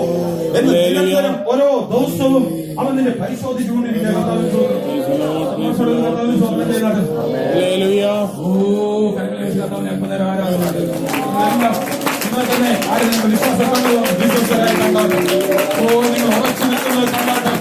എന്ന് നിരന്തരം ഓരോ ദിവസവും അവൻ നിന്നെ പരിശോധിച്ചുകൊണ്ടിരിക്കുകയാണ്. തന്നെ ആരും വിശ്വാസപ്പെട്ടു വിശ്വസ്തരായി കണ്ടാട്ടും നിങ്ങൾ ഉറച്ചു നിൽക്കുന്നത് കണ്ടാട്ടും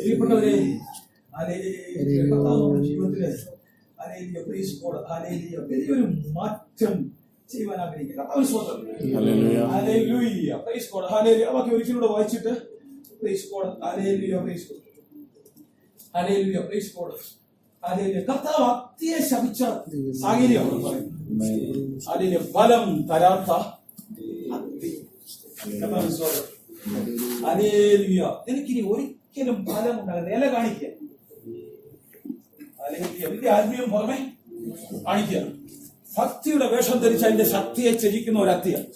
പ്രിയപ്പെട്ടവരെ, ജീവിതത്തില് ഹല്ലേലൂയ, പ്രൈസ് ഗോഡ്, ഹല്ലേലൂയ, വലിയൊരു മാറ്റം ചെയ്യുവാൻ ആഗ്രഹിക്കുക. കർത്താവിന് സ്തോത്രം. Hallelujah, praise God, hallelujah. ബാക്കി ഒരിക്കലൂടെ വായിച്ചിട്ട് price God, hallelujah, praise God, hallelujah, praise God, hallelujah. കർത്താവ് അത്തിയെ ശപിച്ച സാഹചര്യമാണ് പറയുന്നത്. ഹല്ലേലൂയ, ഫലം തരാത്ത അത്തി. കർത്താവിന് സ്തോത്രം. ഹല്ലേലൂയ. എനിക്കിനി ഒരിക്കലും ഫലം ഉണ്ടാകുന്ന ഇല കാണിക്കുക. ഹല്ലേലൂയ. വലിയ ആത്മീയം പുറമെ കാണിക്കുക. ഭക്തിയുടെ വേഷം ധരിച്ച് അതിന്റെ ശക്തിയെ ത്യജിക്കുന്ന ഒരു അത്തിയാണ്.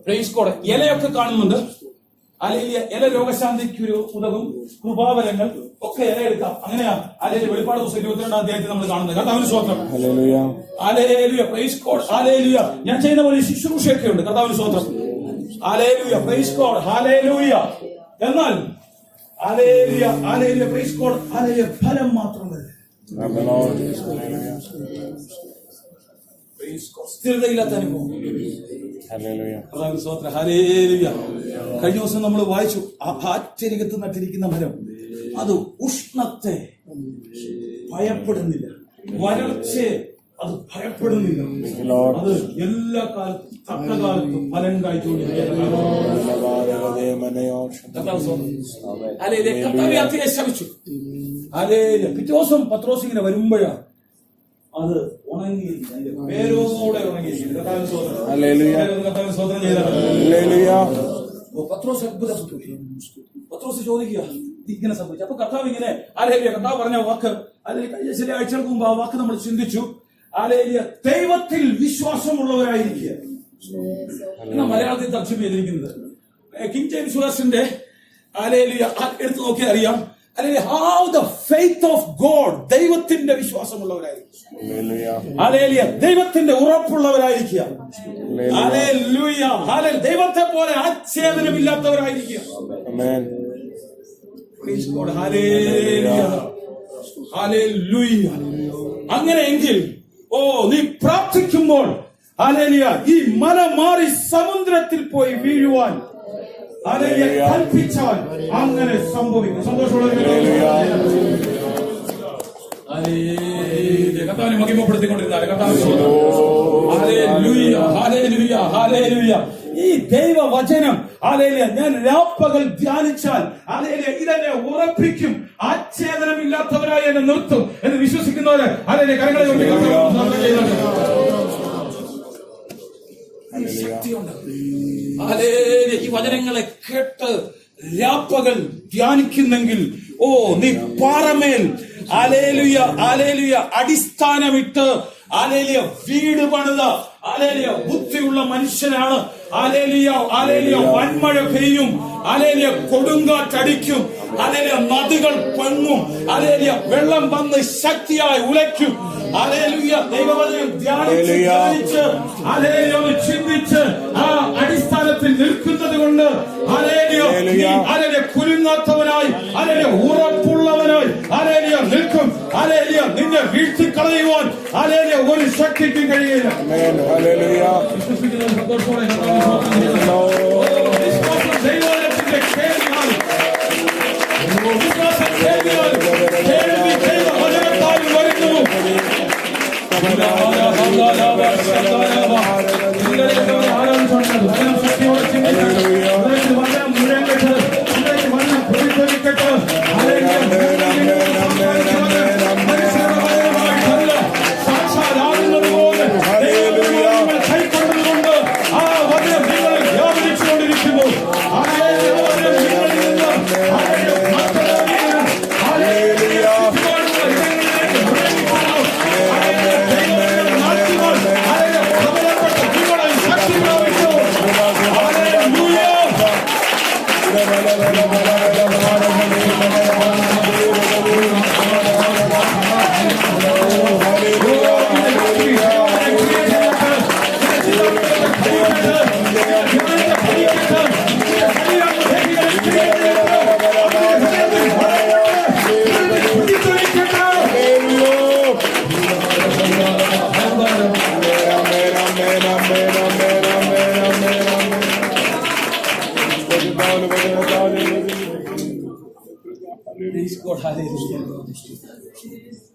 Praise God. ഇലയൊക്കെ കാണുന്നുണ്ട്. അല്ലെങ്കിൽ ഇല രോഗശാന്തിക്ക് ഒരു ഉതകും, കൃപാവരങ്ങൾ ഒക്കെ ഇല എടുക്കാം. അങ്ങനെയാ അല്ലെങ്കിൽ വെളിപ്പാട് ദിവസം 22-ാം അധ്യായത്തിൽ നമ്മൾ കാണുന്നത്. കർത്താവിന് സ്തോത്രം. Hallelujah, praise God, hallelujah. ഞാൻ ചെയ്യുന്ന പോലെ ശുശ്രൂഷയൊക്കെ ഉണ്ട്. കർത്താവിന് സ്തോത്രം. Hallelujah, praise God, hallelujah. എന്നാൽ hallelujah, hallelujah, praise God, hallelujah, ഫലം മാത്രമല്ല. സ്ഥിരതയില്ലാത്ത അനുഭവം. ഹല്ലേലൂയ. കഴിഞ്ഞ ദിവസം നമ്മൾ വായിച്ചു, ആശ്ചര്യകത്ത് നട്ടിരിക്കുന്ന മരം അത് ഉഷ്ണത്തെ ഭയപ്പെടുന്നില്ല, വരൾച്ചയെ അത് ഭയപ്പെടുന്നില്ല. അത് എല്ലാ കാലത്തും തക്ക കാലത്തും ഫലം കായ്ച്ചുകൊണ്ടിരിക്കുന്നു. അത്തിയെ ശപിച്ചു. പിറ്റേ ദിവസം പത്രോസ് ഇങ്ങനെ വരുമ്പോഴാണ് അത് ഉണങ്ങിയിരിക്കുന്നു, അതിന്റെ വേരോടെ ഉണങ്ങിയിരിക്കുന്നു. കർത്താവിന് സ്തോത്രം ചെയ്ത പത്രോസ് അത്ഭുതപ്പെട്ടു. പത്രോസ് ചോദിക്കുക ഇങ്ങനെ സംഭവിച്ചു. അപ്പൊ കർത്താവ് ഇങ്ങനെ കർത്താവ് പറഞ്ഞ വാക്ക് അല്ലെങ്കിൽ ചില ആഴ്ചകൾക്ക് മുമ്പ് ആ വാക്ക് നമ്മൾ ചിന്തിച്ചു. ദൈവത്തിൽ വിശ്വാസമുള്ളവരായിരിക്കുക എന്ന മലയാളത്തിൽ തർജ്ജമ ചെയ്തിരിക്കുന്നത്. കിങ് ജെയിംസ് വേർഷന്റെ എടുത്തു നോക്കിയാൽ അറിയാം. അല്ലെങ്കിൽ how the faith of God, ദൈവത്തിന്റെ വിശ്വാസമുള്ളവരായിരിക്കും. ദൈവത്തിന്റെ ഉറപ്പുള്ളവരായിരിക്കുക. ദൈവത്തെ പോലെ ആച്ഛേദനമില്ലാത്തവരായിരിക്കുക. അങ്ങനെയെങ്കിൽ നീ പ്രാർത്ഥിക്കുമ്പോൾ ഈ മല മാറി സമുദ്രത്തിൽ പോയി വീഴുവാൻ കൽപ്പിച്ചാൽ അങ്ങനെ സംഭവിക്കും. സന്തോഷമുള്ള കർത്താവിനെ മഹിമപ്പെടുത്തിക്കൊണ്ടിരുന്നാൽ ഈ ദൈവവചനം ഞാൻ രാപ്പകൽ ധ്യാനിച്ചാൽ ഇതെന്നെ ഉറപ്പിക്കും, ആച്ഛേദനമില്ലാത്തവരായി എന്നെ നിർത്തും എന്ന് വിശ്വസിക്കുന്നവര് കരങ്ങളെ കൊണ്ട് ശക്തിയുണ്ട്. ഈ വചനങ്ങളെ കേട്ട് രാപ്പകൽ ധ്യാനിക്കുന്നെങ്കിൽ നീ പാറമേൽ അടിസ്ഥാനമിട്ട് വീട് പണിത ബുദ്ധിയുള്ള മനുഷ്യനാണ്. വൻമഴ പെയ്യും, കൊടുങ്കാറ്റടിക്കും, നദികൾ പൊങ്ങും, വെള്ളം വന്ന് ശക്തിയായി ഉലയ്ക്കും. ദൈവവചനം ധ്യാനിച്ച് ചിന്തിച്ച് ആ അടിസ്ഥാനത്തിൽ നിൽക്കുന്നത് കൊണ്ട് കുലുങ്ങാത്തവനായി ഉറപ്പുള്ളവനായി നിൽക്കും. നിന്നെ വീഴ്ത്തിക്കളയുവാൻ ഒരു ശക്തിക്കും കഴിയില്ല. ദൈവത്തിന്റെ ദൈവവചനത്താൽ വരുന്നു. കൈക്കൊണ്ടതുകൊണ്ട് ആ വചനം നിങ്ങളിൽ വ്യാപരിച്ചുകൊണ്ടിരിക്കുന്നു.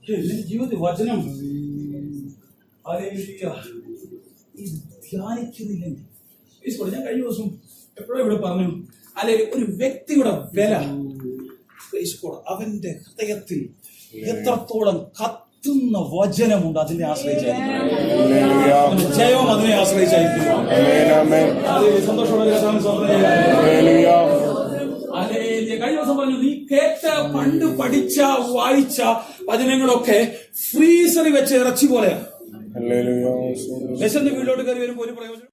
നിന്റെ ജീവിതത്തിൽ വചനം ഹല്ലേലൂയ ഈ ധ്യാനിക്കുന്നില്ലെങ്കിൽ ഞാൻ കഴിഞ്ഞ ദിവസം എപ്പോഴും ഇവിടെ പറഞ്ഞു, അല്ലെങ്കിൽ ഒരു വ്യക്തിയുടെ വില അവന്റെ ഹൃദയത്തിൽ എത്രത്തോളം കത്തുന്ന വചനമുണ്ട് അതിനെ ആശ്രയിച്ചായിരിക്കും, ജയം അതിനെ ആശ്രയിച്ചായിരിക്കും. സന്തോഷമുള്ള കഴിഞ്ഞ ദിവസം പറഞ്ഞു, നീ കേട്ട പണ്ട് പഠിച്ച വായിച്ച വചനങ്ങളൊക്കെ ഫ്രീസറിൽ വെച്ച് ഇറച്ചി പോലെയാണ്. വീട്ടിലോട്ട് കയറി വരുമ്പോ ഒരു പ്രയോജനം